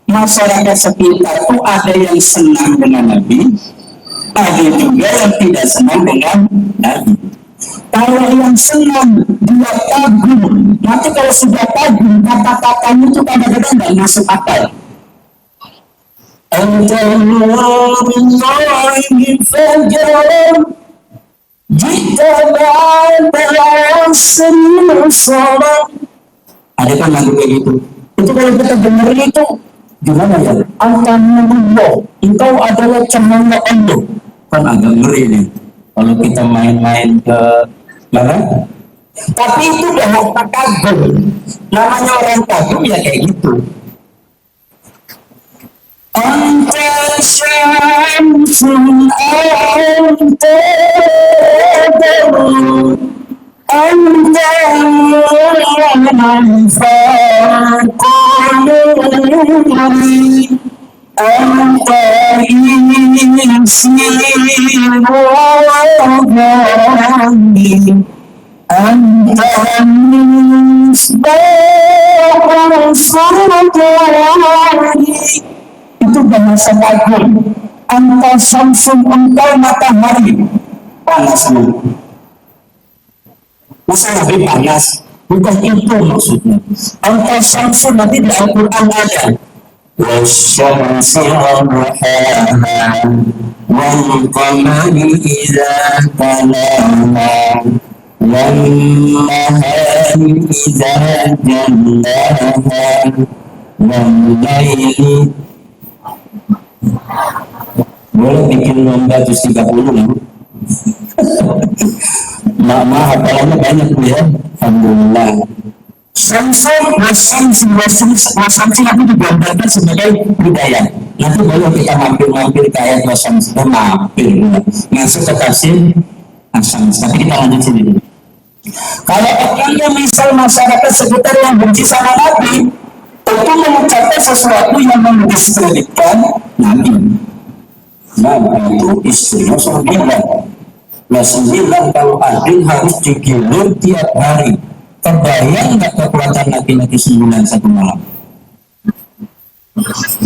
masyarakat sekitar itu ada yang senang dengan Nabi, ada juga yang tidak senang dengan Nabi. Kalau yang senang dia kagum, nanti kalau sudah kagum kata-katanya itu kadang-kadang nggak masuk akal. Ada kan lagu kayak gitu. Itu kalau kita dengar itu gimana ya? Alhamdulillah, engkau adalah cahaya Allah. Kan agak ngeri nih. Kalau kita main-main ke mana? Tapi itu udah harta kagum. Namanya orang kagum ya kayak gitu. Anta syamsun anta badrun anta manfaquluni anta insi wa'adami anta misbah surgani. Itu bahasa kagum. Anta syamsun, engkau matahari. Panas lu. Masa lebih panas? Bukan itu maksudnya. Anta syamsun nanti di Al-Quran ada. Wasyamsi wal-duhaha wal-qamari idza talaha wal-nahari idza jallaha wal-laili. Boleh bikin lomba 30 lah. Maaf, hafalannya banyak tuh ya. Alhamdulillah. Samsung, wasamsi nanti digambarkan sebagai budaya. Nanti boleh kita mampir-mampir ke ayat wasamsi. Mampir, masuk ke tafsir wasamsi. Tapi kita lanjut sini dulu. Kalau orangnya misal masyarakat sekitar yang benci sama Nabi, tentu mengucapkan sesuatu yang mendiskreditkan Nabi. Nabi itu istrinya 9. Nah 9 kalau adil harus digilir tiap hari. Terbayang nggak kekuatan laki-laki 9 satu malam?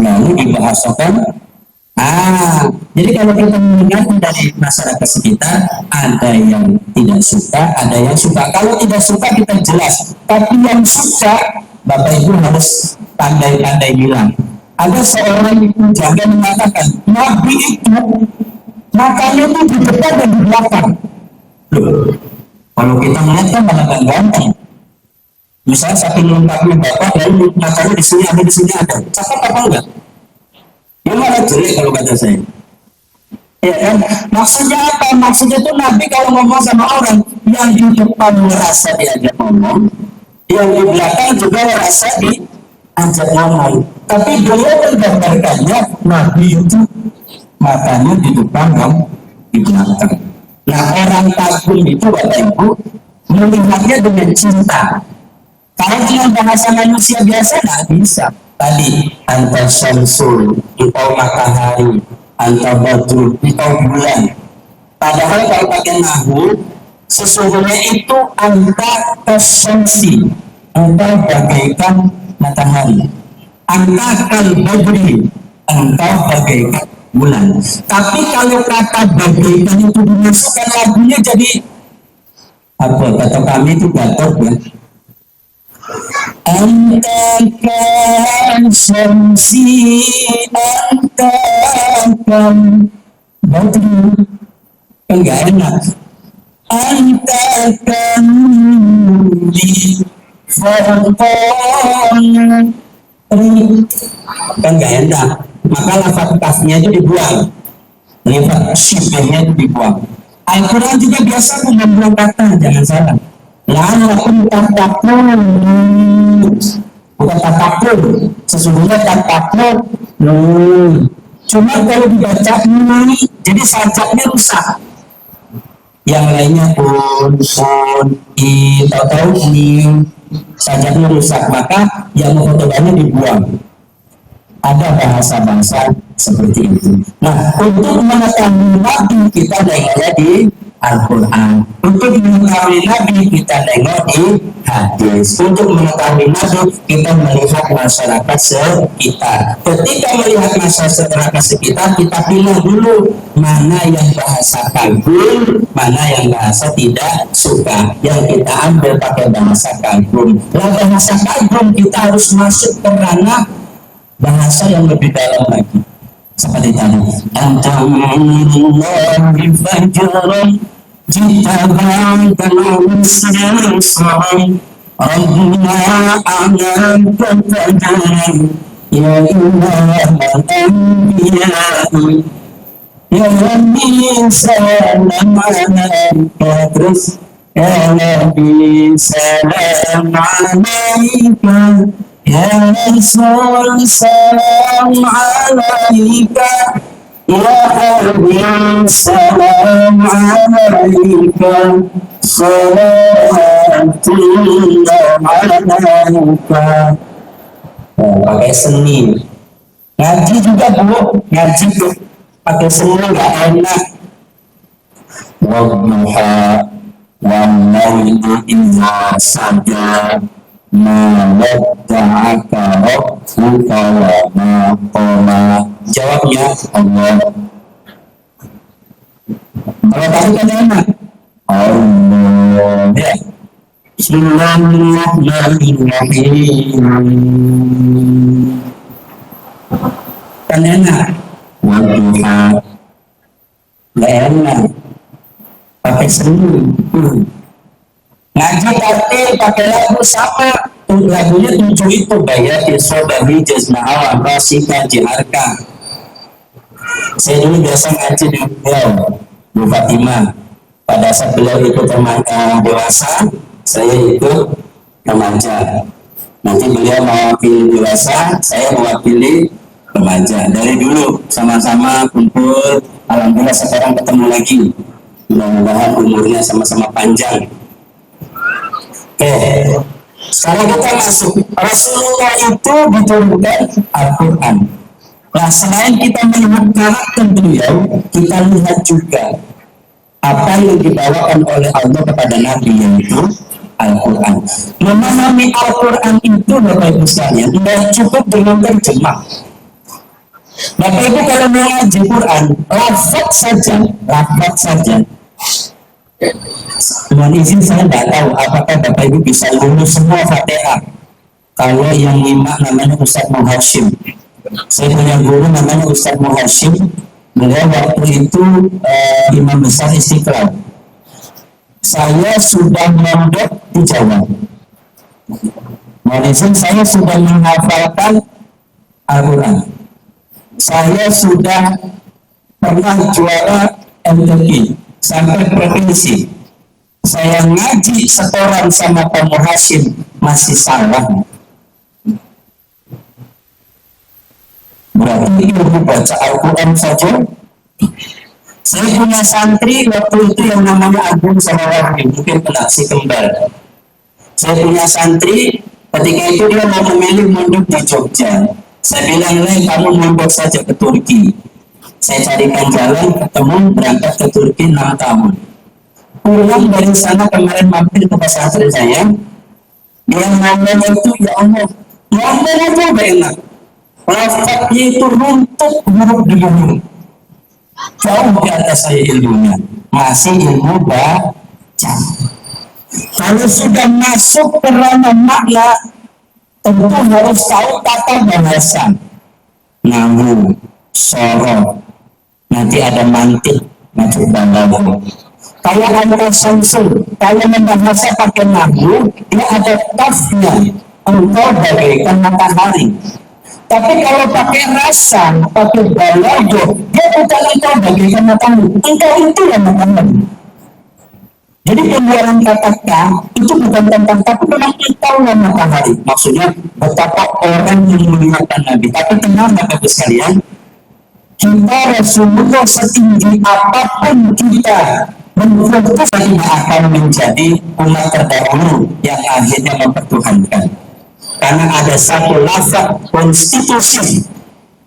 Lalu dibahasakan. Jadi kalau kita mendengar dari masyarakat sekitar, ada yang tidak suka, ada yang suka. Kalau tidak suka kita jelas, tapi yang suka, Bapak Ibu harus pandai-pandai bilang. Ada seorang penjaga mengatakan, Nabi itu makannya itu di depan dan di belakang. Loh, kalau kita melihat kan malah gampang. Misalnya saking lengkapnya Bapak, lalu makannya di sini ada, cakep apa enggak? Ya malah jelek kalau kata saya. Ya kan? Maksudnya apa? Maksudnya itu Nabi kalau ngomong sama orang yang di depan merasa diajak ngomong, yang di belakang juga merasa diajak ngomong. Tapi beliau menggambarkannya Nabi itu matanya di depan dan di belakang. Nah orang kagum itu Bapak Ibu melihatnya dengan cinta. Kalau dengan bahasa manusia biasa nggak bisa. Tadi anta syamsul, engkau matahari, anta badrun, engkau bulan. Padahal kalau pakai nahu, sesungguhnya itu anta kasyamsi, engkau bagaikan matahari. Anta kal badri, engkau bagaikan bulan. Tapi kalau kata bagaikan itu dimasukkan lagunya jadi apa? Kata kami itu gatot ya. Anta kan syamsi, anta kan badri. Enggak enak. Anta kan di farqan. Kan enggak enak. Maka lafaz kasnya itu dibuang, lafaz syibahnya itu dibuang. Al-Quran juga biasa membuang kata, jangan salah. La'allakum tattaqun, bukan tattaqun, sesungguhnya tattaqun. Cuma kalau dibaca jadi sajaknya rusak. Yang lainnya atau sajaknya rusak, maka yang khotbahnya dibuang. Ada bahasa-bahasa seperti itu. Nah, untuk mengetahui Nabi kita nengoknya di Al-Quran. Untuk mengetahui Nabi kita nengok di hadis. Untuk mengetahui nabi, kita melihat masyarakat sekitar. Ketika melihat masyarakat sekitar, kita pilih dulu mana yang bahasa kagum, mana yang bahasa tidak suka. Yang kita ambil pakai bahasa kagum. Nah, bahasa kagum kita harus masuk ke ranah bahasa yang lebih dalam lagi. Seperti tadi, Antamullahi fajran jitaban kalausirisam Rabbuna a'lam qadaran ya imam al-anbiya ya Nabi salam alaika terus ya Nabi salam alaika ya Rasul salam alaika ya Habib salam alaika salatullah alaika. Pakai seni ngaji juga bu, ngaji tuh pakai seni nggak enak. Wadduha wal-laili idza saja ma wadda'aka rabbuka wa ma qala. Jawabnya Allah. Kalau tadi kan enak Allah ya. Bismillahirrahmanirrahim. Kan enak. Wadduha nggak enak pakai seni. Ngaji tapi pakai lagu sama. Lagunya 7 itu Bayatil Sobahi Jazma'al Rasika Jiharka. Saya dulu biasa ngaji di Bu Fatimah. Pada saat beliau ikut dewasa, saya ikut remaja. Nanti beliau mewakili dewasa, saya mewakili remaja. Dari dulu sama-sama kumpul. Alhamdulillah sekarang ketemu lagi. Mudah-mudahan umurnya sama-sama panjang. Oke, sekarang kita masuk. Rasulullah itu diturunkan Al-Quran. Nah, selain kita melihat karakter beliau, kita lihat juga apa yang dibawakan oleh Allah kepada Nabi, yaitu Al-Quran. Memahami Al-Quran itu, Bapak Ibu sekalian, tidak cukup dengan terjemah. Bapak Ibu kalau mengaji Quran, lafaz saja. Dengan izin saya tidak tahu apakah Bapak Ibu bisa lulus semua Fatihah. Kalau yang 5 namanya Ustaz Muhashim. Saya punya guru namanya Ustaz Muhashim. Beliau waktu itu imam besar Istiqlal. Saya sudah mondok di Jawa. Mohon izin, saya sudah menghafalkan Al-Quran. Saya sudah pernah juara MTQ sampai provinsi. Saya ngaji setoran sama Pak Muhashim masih salah. Berarti ibu baca Al-Quran saja. Saya punya santri waktu itu yang namanya Agung Sarawahi, mungkin penaksi kembar. Saya punya santri, ketika itu dia mau memilih mondok di Jogja. Saya bilang, kamu mondok saja ke Turki. Saya carikan jalan, ketemu, berangkat ke Turki 6 tahun. Pulang dari sana kemarin mampir ke pesantren saya. Dia ngomong itu, ya Allah, ngomong itu udah enak. Lafaznya itu runtut huruf demi huruf. Jauh di atas saya ilmunya. Masih ilmu baca. Kalau sudah masuk ke ranah makna, tentu harus tahu tata bahasa. Nahu, sorot, nanti ada mantik, masuk dalam. Kalau ada sensul, kalau membahasa pakai nahu, dia ada tafnya. Engkau bagaikan matahari. Tapi kalau pakai rasa, pakai balago, dia bukan engkau bagaikan matahari. Engkau itu yang matahari. Jadi pembuaran kata-kata itu bukan tentang, tapi memang engkau yang matahari. Maksudnya betapa orang yang melihatkan Nabi. Tapi tenang Bapak Ibu sekalian, kita Rasulullah setinggi apapun kita menfokus tidak akan menjadi umat terdahulu yang akhirnya mempertuhankan. Karena ada satu lafaz konstitusi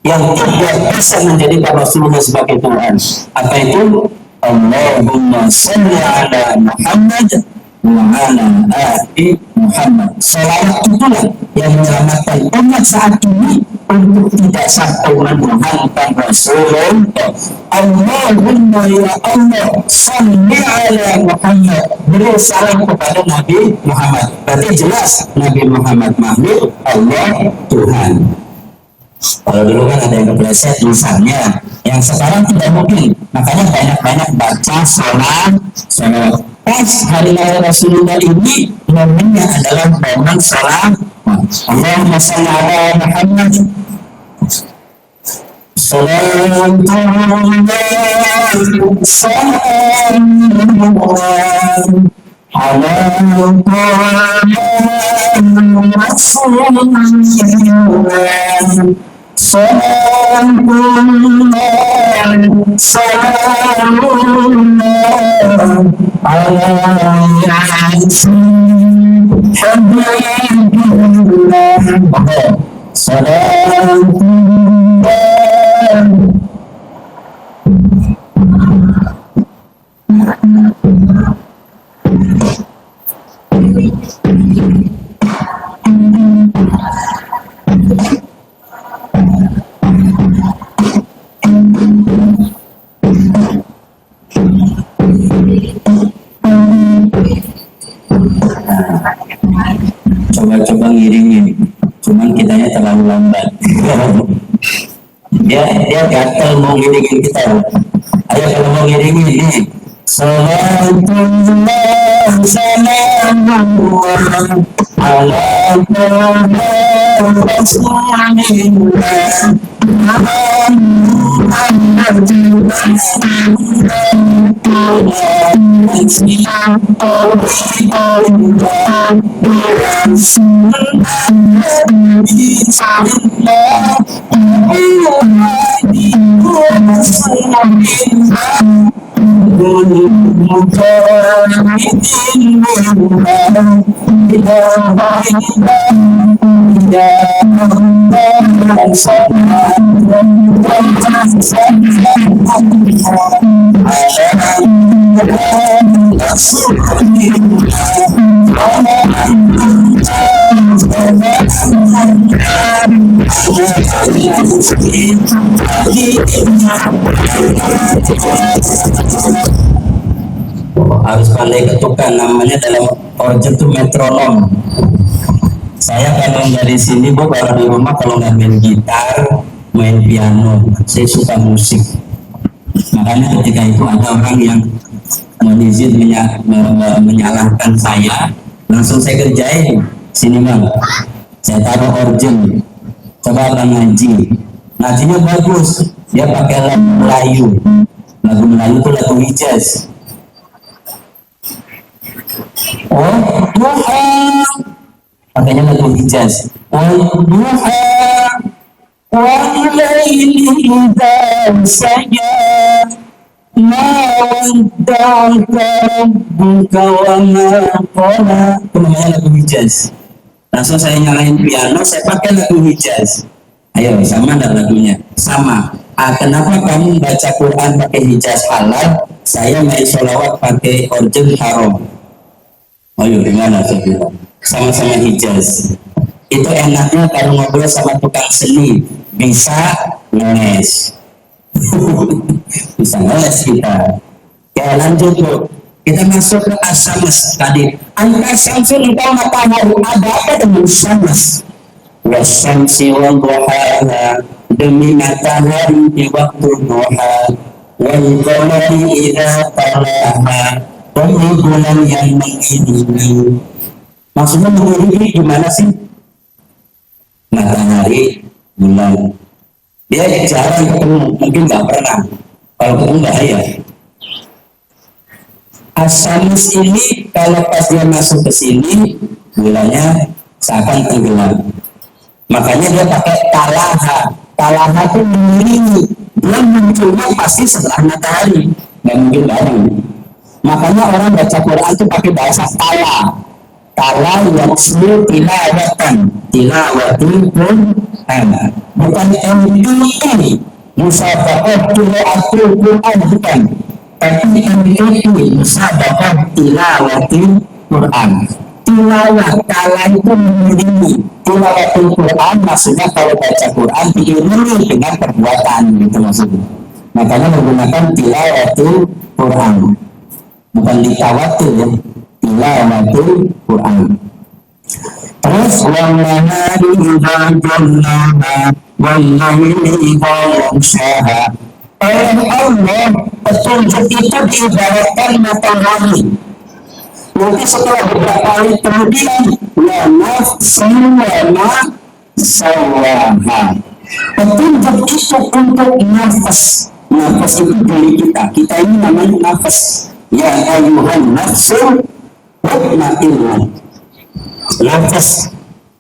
yang tidak bisa menjadikan Rasulullah sebagai Tuhan. Apa itu? Allahumma salli ala Muhammad wa ala ali Muhammad. Salawat itulah yang menyelamatkan umat saat ini untuk tidak sampai menuhankan Rasulullah. Allahumma ya Allah salli ala Muhammad, beri salam kepada Nabi Muhammad. Berarti jelas Nabi Muhammad makhluk, Allah Tuhan. Kalau dulu kan ada yang kepleset misalnya, yang sekarang tidak mungkin, makanya banyak-banyak baca salat. Pas hari lahir Rasulullah ini momennya adalah momen salat. Allahumma shalli ala Muhammad. Coba-coba ngiringin, cuman kitanya terlalu lambat. dia gatel mau ngiringin kita. Ayo kalau mau ngiringin ini. Salatullah salamullah ala Rasulillah harus pandai ketukan, namanya dalam organ itu metronom. Saya kalau dari sini Bu, kalau di rumah kalau nggak main gitar, main piano, saya suka musik. Makanya ketika itu ada orang yang izin menyalahkan saya, langsung saya kerjain. Sini Bang, saya taruh organ, coba Bang ngaji. Ngajinya bagus, dia pakai lagu Melayu. Lagu Melayu itu lagu Hijaz. Oh, Tuhan, pakainya lagu Hijaz. Oh, Tuhan, walaili idza saja, ma wadda'aka rabbuka wa ma qala. Itu namanya lagu Hijaz. Langsung saya nyalain piano, saya pakai lagu Hijaz. Ayo, sama enggak lagunya? Sama. Kenapa kamu baca Quran pakai Hijaz halal, saya main sholawat pakai organ haram? Ayo, gimana saya bilang? Sama-sama Hijaz. Itu enaknya kalau ngobrol sama tukang seni, bisa ngeles. Bisa ngeles kita. Ya lanjut tuh. Kita masuk ke As-Syams tadi. Angka Syamsul engkau matahari, ada apa dengan Syams? Wasyamsi wa duhaha, demi matahari di waktu duha, wal qamari idza talaha, demi bulan yang mengiringi. Maksudnya mengiringi gimana sih? Matahari, bulan. Dia jarang ketemu, mungkin nggak pernah. Kalau ketemu bahaya. As-Syams ini kalau pas dia masuk ke sini, bulannya seakan tenggelam. Makanya dia pakai talaha. Talaha itu mengiringi. Dia munculnya pasti setelah matahari, nggak mungkin bareng. Makanya orang baca Quran itu pakai bahasa tala. Tala yang sulit tilawatan, tilawatul Quran. Bukan MTI, musabaqah tilaatul Quran, bukan. Tapi MTI, musabaqah tilawatul Quran. Tilawah kala itu mengiringi. Tilawatul Quran maksudnya kalau baca Quran diiringi dengan perbuatan, gitu maksudnya. Makanya menggunakan tilawatul Quran, bukan ditawatul ya, tilawatul Quran. Terus wal-nahari idza jallaha wal-laili idza yaghshaha. Oleh Allah, petunjuk itu diibaratkan matahari. Nanti setelah beberapa hari kemudian, wa nafsin wa ma sawaha. Petunjuk itu untuk nafas. Nafas itu dari kita ini namanya nafas. Ya ayuhan nafsu mutmainnah. Nafas,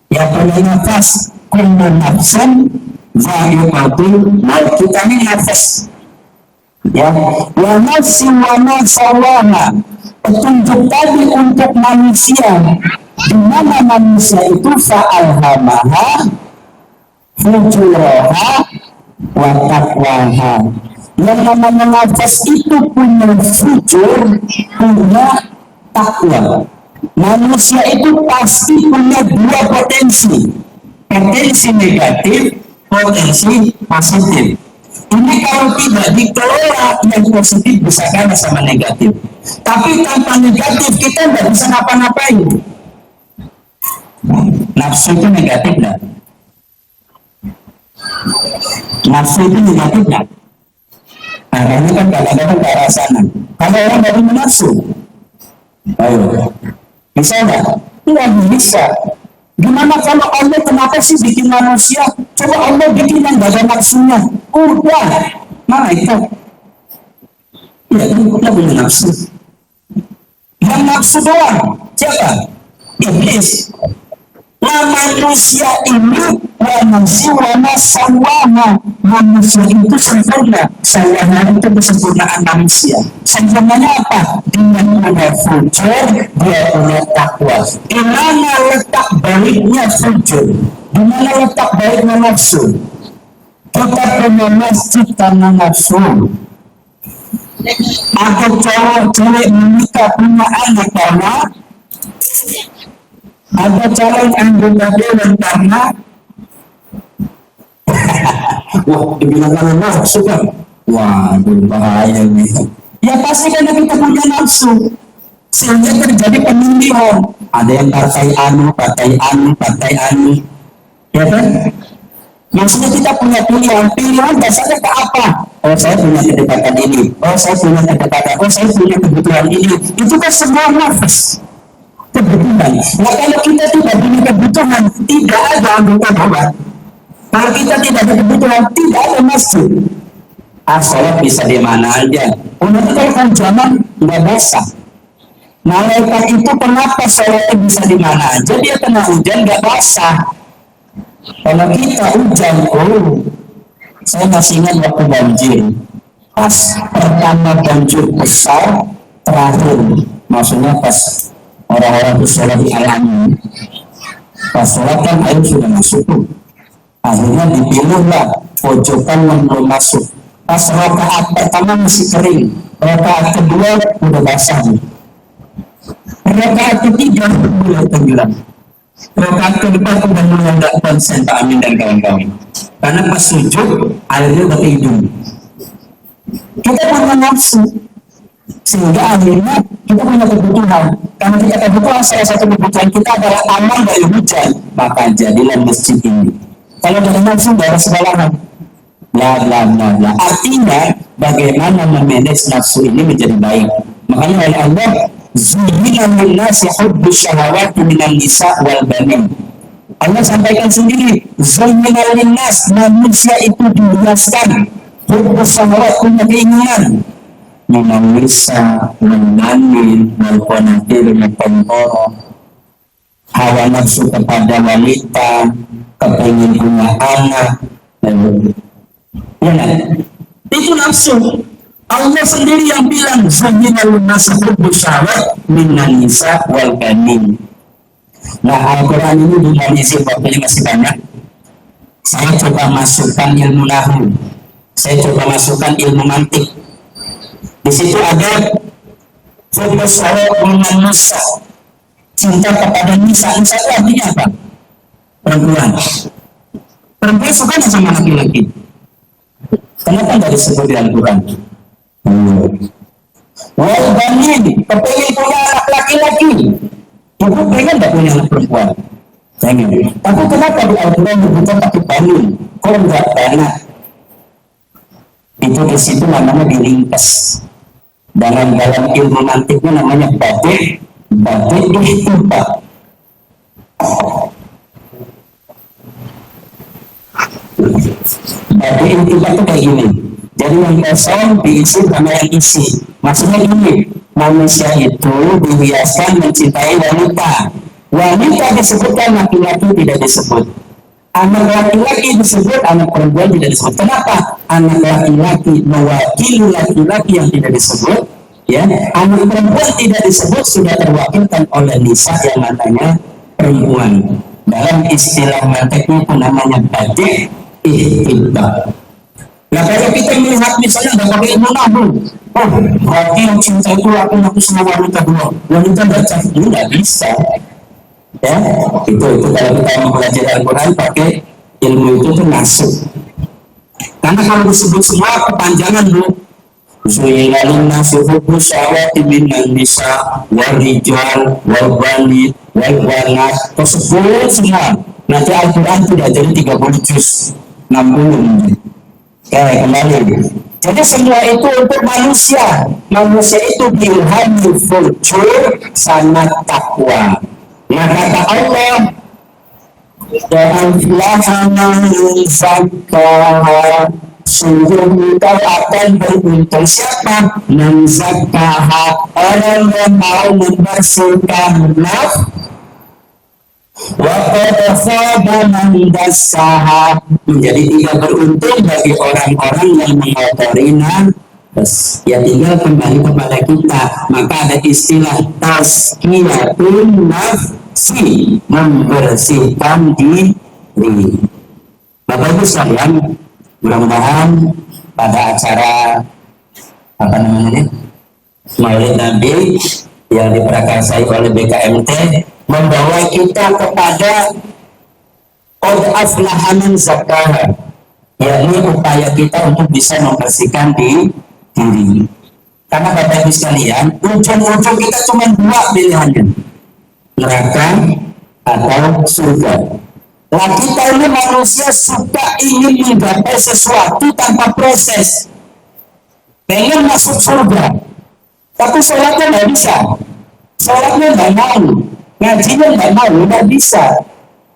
ya punya nafas, kullu nafsan za'iqatul maut. Kita ini nafas. Ya, wa nafsi wa ma sawaha. Petunjuk tadi untuk manusia, di mana manusia itu fa'alhamaha fujuraha wa taqwaha. Yang namanya nafas itu punya fujur, punya takwa. Manusia itu pasti punya dua potensi, potensi negatif, potensi positif. Ini kalau tidak dikelola, yang positif bisa kalah sama negatif. Tapi tanpa negatif kita nggak bisa ngapa-ngapain. Nafsu itu negatif nggak? Nafsu itu negatif nggak? Nah, ini kan kadang-kadang ke arah sana. Kalau orang baru nafsu, ayo, bisa nggak? Nggak bisa. Gimana kalau Allah kenapa sih bikin manusia? Coba Allah bikin yang gak ada nafsunya. Udah, mana itu? Ya, kita punya nafsu. Yang nafsu doang, siapa? Iblis. Nah, manusia ini manusia sawaha. Manusia itu sempurna. Sawaha itu kesempurnaan manusia. Sempurnanya apa? Dengan punya fujur, dia punya takwa. Di mana letak baiknya fujur? Di mana letak baiknya nafsu? Kita punya masjid karena nafsu. Atau cowok-cewek menikah punya anak karena ada calon anggota dewan karena wah, dibilang karena nafsu kan? Wah, berbahaya nih. Ya pasti karena kita punya nafsu, sehingga terjadi pemilihan. Ada yang partai anu, ya kan? Maksudnya kita punya pilihan dasarnya ke apa? Oh, saya punya kedekatan ini. Oh, saya punya kedekatan. Oh, saya punya kebutuhan ini. Itu kan semua nafas. Kebutuhan. Nah, kalau kita tidak punya kebutuhan, tidak ada anggota dewan. Kalau kita tidak ada kebutuhan, tidak ada masjid. Sholat bisa di mana aja. Umat itu kan zaman nggak basah. Malaikat itu kenapa sholatnya bisa di mana aja? Dia kena hujan nggak basah. Kalau kita hujan, saya masih ingat waktu banjir. Pas pertama banjir besar, terakhir, maksudnya pas orang-orang itu sholat di alami. Pas sholat kan air sudah masuk. Akhirnya dipilihlah pojokan yang belum masuk. Pas rakaat pertama masih kering, rakaat kedua udah basah. Rakaat ketiga mulai tenggelam. Rakaat keempat udah mulai nggak konsen Pak Amin dan kawan-kawan. Karena pas sujud airnya udah ke hidung. Kita punya nafsu, sehingga akhirnya kita punya kebutuhan. Karena kita kebutuhan, salah satu kebutuhan kita adalah aman dari hujan, maka jadilah masjid ini. Kalau dari nafsu dari segala bla bla bla bla. Artinya bagaimana memanage nafsu ini menjadi baik. Makanya oleh Allah, zuyyina lin-nasi hubbus syahawati minan nisa wal banin. Allah sampaikan sendiri, zuyyina lin-nas, manusia itu dihiaskan hubbus syahawat, punya keinginan minan nisa wal banin wal qanatir muqantara. Hawa nafsu kepada wanita, kepingin punya anak, ya, itu nafsu. Allah sendiri yang bilang zuyyinal nasa hubbus syahawat minan nisa wal banin. Nah, Al-Quran ini dimanisi waktunya masih banyak. Saya coba masukkan ilmu nahwu, saya coba masukkan ilmu mantik. Di situ ada hubbus syahawat minan nisa. cinta kepada Nisa. Nisa itu artinya apa? Perempuan. Perempuan suka sama laki-laki. Kenapa nggak disebut di Al-Quran? Wal banin, kepengen punya anak laki-laki. Ibu pengen nggak punya anak perempuan? Pengen. Tapi kenapa di Al-Quran disebutkan pakai banin? Kok nggak banyak? Itu di situ namanya diringkas. Dalam ilmu mantiknya namanya batik ihtiba. Batik ihtiba itu kayak gini. Jadi yang kosong diisi sama yang isi. Maksudnya ini, manusia itu dihiaskan mencintai wanita. Wanita disebutkan, laki-laki tidak disebut. Anak laki-laki disebut, anak perempuan tidak disebut. Kenapa? Anak laki-laki mewakili laki-laki yang tidak disebut, ya. Anak perempuan tidak disebut, sudah terwakilkan oleh nisa yang namanya perempuan. Dalam istilah manteknya itu namanya batik ihtiba. Nah kalau kita melihat misalnya nggak pakai ilmu nahu, oh berarti yang cinta itu aku sama wanita dulu, wanita baca itu nggak bisa. Ya, itu kalau kita mempelajari Al-Quran pakai ilmu itu tuh masuk. Karena kalau disebut semua kepanjangan bu. Zuyilalin nasuhubu syawati minan nisa warijal wal-bani wal-banat tersebut semua. Nanti Al-Quran tidak jadi 30 juz 60. Kembali. Jadi semua itu untuk manusia. Manusia itu bilhami fujur sangat takwa. Nah kata Allah, "Aflaha man zakkaha." Sungguh kau akan beruntung. Siapa? Man zakkaha, orang yang mau membersihkan nafsu. Wa qad khaba man dassaha. Menjadi tidak beruntung bagi orang-orang yang mengotori nafsu. Ya tinggal kembali kepada kita. Maka ada istilah tazkiyatun nafsi, membersihkan diri. Bapak Ibu sekalian, mudah-mudahan pada acara apa namanya Maulid Nabi yang diprakarsai oleh BKMT membawa kita kepada qad aflaha man zakkaha, yakni upaya kita untuk bisa membersihkan diri. Karena Bapak Ibu sekalian, ujung-ujung kita cuma dua pilihannya, neraka atau surga. Nah kita ini manusia suka ingin menggapai sesuatu tanpa proses. Pengen masuk surga, tapi sholatnya nggak bisa, sholatnya nggak mau, ngajinya nggak mau, nggak bisa.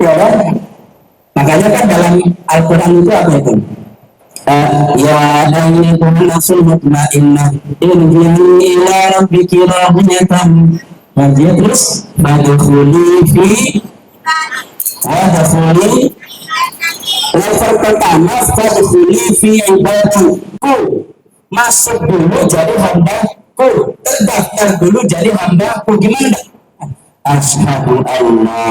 Ya kan? Makanya kan dalam Al-Quran itu apa itu? Ya ayyuhan nafsul mutmainnah irji'i ila rabbiki radiyatan mardiyyah. Terus fadkhuli fi wadkhuli level pertama fadkhuli fi ibadati, masuk dulu jadi hambaku, terdaftar dulu jadi hambaku. Gimana? Asyhadu an la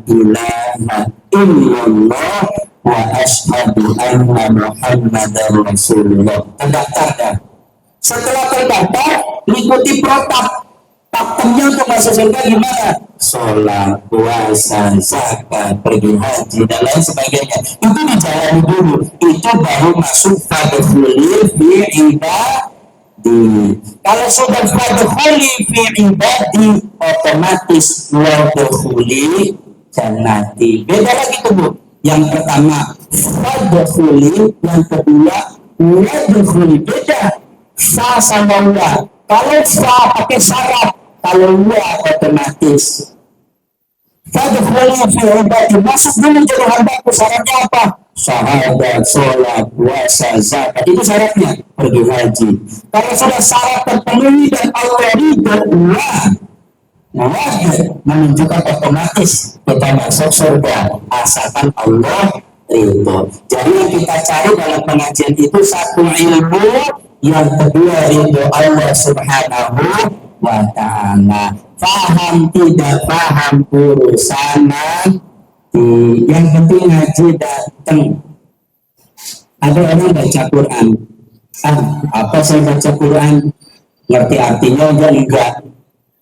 ilaha illallah wa asyhadu anna Muhammadar Rasulullah. Terdaftar dah. Setelah terdaftar, ikuti protap. Pakemnya untuk masuk surga gimana? Sholat, puasa, zakat, pergi haji dan lain sebagainya. Itu dijalani dulu. Itu baru masuk fadkhuli fi ibadi. Kalau sudah fadkhuli fi ibadi, otomatis wadkhuli jannati. Beda lagi tuh Bu. Yang pertama fadkhuli, yang kedua wadkhuli. Beda. Fa sama wa. Kalau fa pakai syarat, kalau wa otomatis. Fadkhuli fi ibadi, masuk dulu jadi hambaku. Syaratnya apa? Syahadat, sholat, puasa, zakat. Itu syaratnya. Pergi haji. Kalau sudah syarat terpenuhi dan Allah ridho, menunjukkan otomatis kita masuk surga asalkan Allah ridho. Jadi yang kita cari dalam pengajian itu satu ilmu, yang kedua ridho Allah subhanahu wa ta'ala. Faham tidak paham urusan yang penting ngaji datang. Ada orang baca Quran, apa saya baca Quran ngerti artinya? Enggak.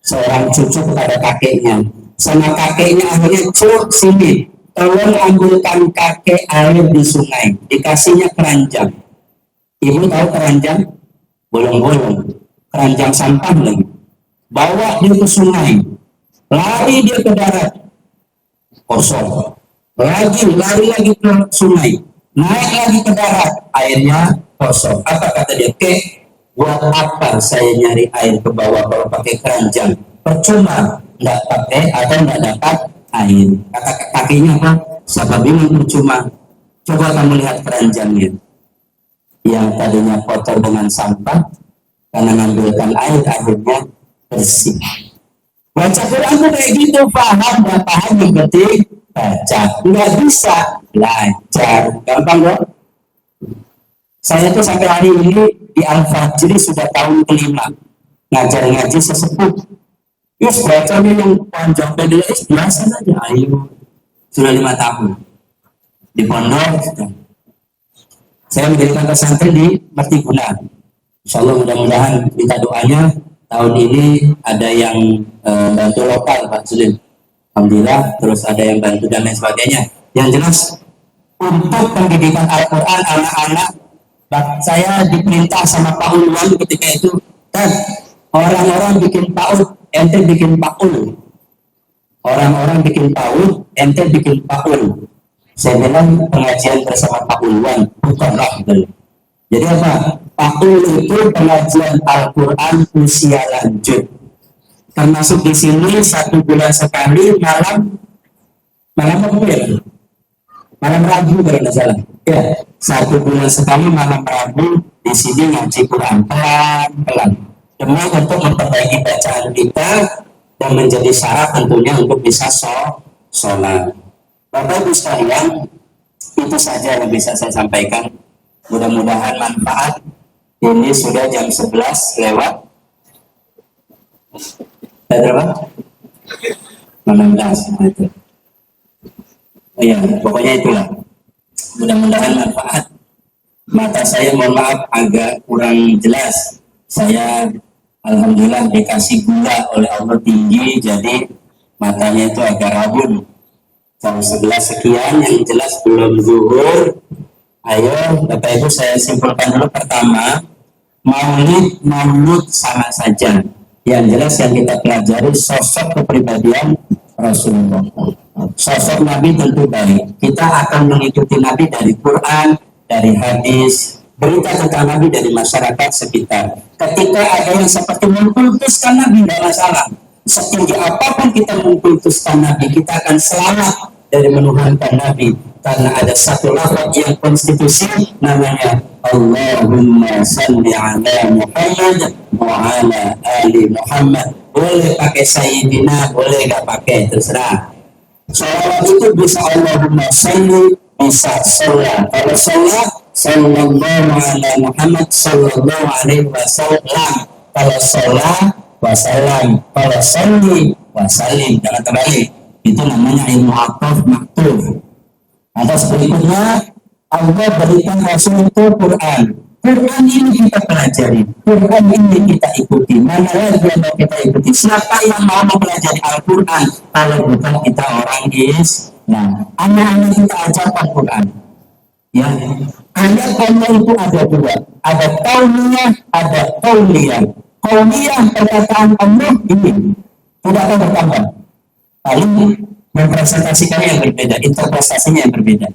Seorang cucu kepada kakeknya, sama kakeknya, akhirnya cuk sini tolong ambilkan kakek air di sungai, dikasihnya keranjang. Ibu tahu keranjang? Bolong-bolong, keranjang sampah lagi. Bawa dia ke sungai, lari dia ke darat, kosong. Lari lagi ke sungai, naik lagi ke darat, airnya kosong. Apa kata dia? Kek, buat apa saya nyari air ke bawah kalau pakai keranjang? Percuma, nggak pakai atau nggak dapat air. Kata kakinya apa? Siapa bilang percuma? Coba kamu lihat keranjangnya, yang tadinya kotor dengan sampah, karena ngambilkan air akhirnya bersih. Baca Quran tuh kayak gitu, paham nggak paham yang penting baca, nggak bisa belajar, gampang dong. Saya tuh sampai hari ini di Al-Fajri sudah tahun kelima ngajar ngaji sesepuh. Yus bacanya yang panjang pendek biasa saja, ayo sudah 5 tahun di pondok. Saya mendirikan pesantren di Mertiguna. Insya Allah mudah-mudahan minta doanya tahun ini ada yang bantu lokal Pak Sulim. Alhamdulillah, terus ada yang bantu dan lain sebagainya. Yang jelas untuk pendidikan Al-Quran anak-anak, saya diperintah sama Pak Ulwan ketika itu, dan orang-orang bikin PAUD, ente bikin PAUD. Orang-orang bikin PAUD, ente bikin PAUD. Saya bilang pengajian bersama Pak Ulwan, bukanlah betul. Jadi apa? PAUD itu pengajian Al-Quran usia lanjut. Termasuk di sini 1 bulan sekali malam apa ya? Malam Rabu kalau tidak salah. Ya, 1 bulan sekali malam Rabu di sini ngaji Quran pelan-pelan. Demi untuk memperbaiki bacaan kita dan menjadi syarat tentunya untuk bisa sholat. Bapak Ibu sekalian, itu saja yang bisa saya sampaikan. Mudah-mudahan manfaat. Ini sudah jam 11 lewat. Berapa? 16. Oh ya, pokoknya itulah. Mudah-mudahan manfaat. Mata saya mohon maaf agak kurang jelas. Saya alhamdulillah dikasih gula oleh Allah tinggi, jadi matanya itu agak rabun. Jam 11 sekian, yang jelas belum zuhur. Ayo Bapak Ibu saya simpulkan dulu. Pertama, maulid sama saja. Yang jelas yang kita pelajari sosok kepribadian Rasulullah. Sosok Nabi tentu baik. Kita akan mengikuti Nabi dari Quran, dari hadis, berita tentang Nabi dari masyarakat sekitar. Ketika ada yang seperti mengkultuskan Nabi, tidak masalah. Setinggi apapun kita mengkultuskan Nabi, kita akan selamat dari menuhankan Nabi. Karena ada satu lafaz yang konstitusi, namanya Allahumma salli ala Muhammad wa ala ali Muhammad. Boleh pakai Sayyidina, boleh nggak pakai, terserah. Salawat itu bisa Allahumma salli, bisa sholat. Kalau sholat, sallallahu ala Muhammad sallallahu alaihi wasallam. Kalau sholat, wasallam. Kalau salli, wasallim. Jangan terbalik. Itu namanya ilmu ataf maktub. Atas berikutnya, Allah berikan Rasul itu Quran. Quran ini kita pelajari, Quran ini kita ikuti. Mana lagi yang mau kita ikuti? Siapa yang mau mempelajari Al-Quran kalau bukan kita orang Islam? Anak-anak kita ajarkan Quran. Ya, ayat Allah itu ada 2, ada qauliyah, ada qauliyah. Qauliyah perkataan Allah ini tidak akan bertambah. Paling mempresentasikan yang berbeda, interpretasinya yang berbeda.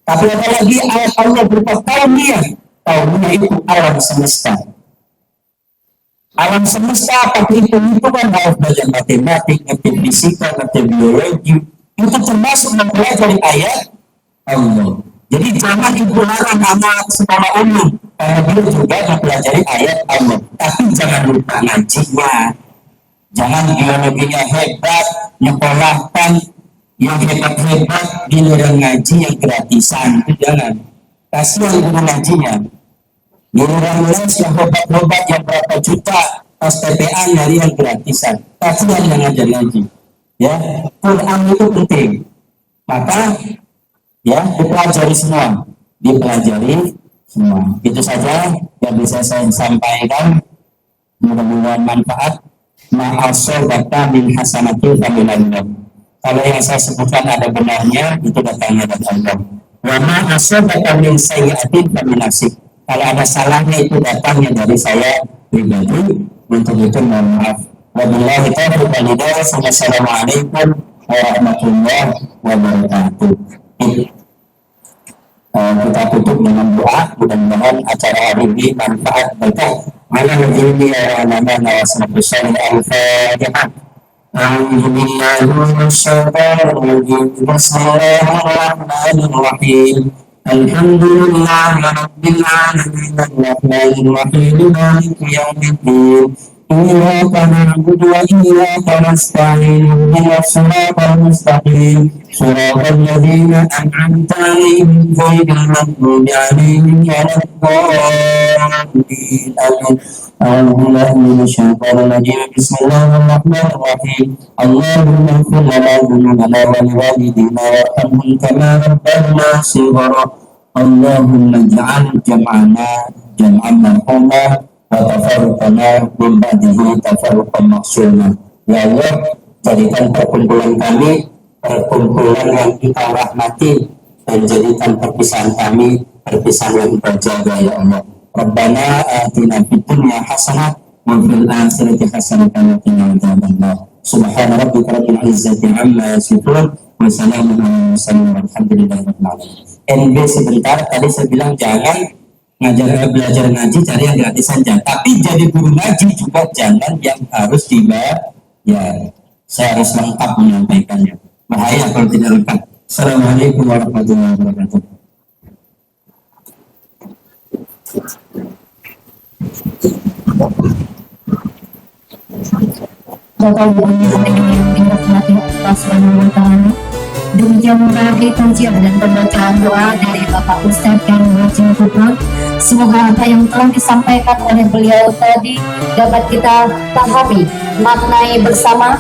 Tapi apalagi ayat Allah berupa qauliyah. Qauliyah itu alam semesta. Alam semesta pakai hitung-hitungan, harus belajar matematik, ngerti fisika, ngerti biologi. Itu termasuk mempelajari ayat Allah. Jadi jangan ibu larang anak sekolah umum, karena dia juga mempelajari ayat Allah. Tapi jangan lupa ngajinya. Jangan biologinya hebat, nyekolahkan yang hebat-hebat, giliran ngaji yang gratisan. Itu jangan. Kasihan guru ngajinya. Giliran les yang hebat-hebat yang berapa juta, pas TPA nyari yang gratisan. Kasihan yang ngajar ngaji. Ya, Quran itu penting. Maka ya dipelajari semua, Itu saja yang bisa saya sampaikan. Mudah-mudahan manfaat. ma'asobaka min hasanati faminallah. Kalau yang saya sebutkan ada benarnya, itu datangnya dari Allah. Wa ma'asobaka min sayyi'atin faminasik. Kalau ada salahnya, itu datangnya dari saya pribadi. Untuk itu mohon maaf. Wabillahi taufiq wal hidayah. Wassalamualaikum warahmatullahi wabarakatuh. Kita tutup dengan doa. Mudah-mudahan acara hari ini manfaat berkah. Mana ilmi ya rahman wa sallallahu al-fatihah. A'udzu billahi minasyaitonir rajim. Bismillahirrahmanirrahim. Alhamdulillahi rabbil alamin arrahmanir rahim maliki yaumiddin. إياك نعبد وإياك نستعين اهدنا الصراط المستقيم صراط الذين أنعمت عليهم غير المغضوب عليهم ولا الضالين آمين. أعوذ بالله من الشيطان الرجيم بسم الله الرحمن الرحيم اللهم اغفر لنا ذنوبنا ولوالدينا وارحمهم كما ربونا صغارا اللهم اجعل جمعنا جمعا مرحوما Watafarukana bimbadihi tafarukan maksudna. Ya Allah, jadikan perkumpulan kami perkumpulan yang kita rahmati, dan jadikan perpisahan kami perpisahan yang terjaga ya Allah. Rabbana atina fid dunya hasanah wa fil akhirati hasanah wa qina adzabannar. Subhana rabbika rabbil izzati amma yasifun wa salamun alal mursalin walhamdulillahi rabbil alamin. NB sebentar, tadi saya bilang jangan belajar ngaji cari yang gratis saja, tapi jadi guru ngaji juga jangan yang harus dibayar. Ya, saya harus lengkap menyampaikannya, bahaya kalau tidak lengkap. Assalamualaikum warahmatullahi wabarakatuh. Bapak Ibu yang dirahmati Allah Subhanahu wa Ta'ala, demikian mengakhiri kajian dan pembacaan doa dari Bapak Ustadz Karim Hajim Kubron. Semoga apa yang telah disampaikan oleh beliau tadi dapat kita pahami, maknai bersama,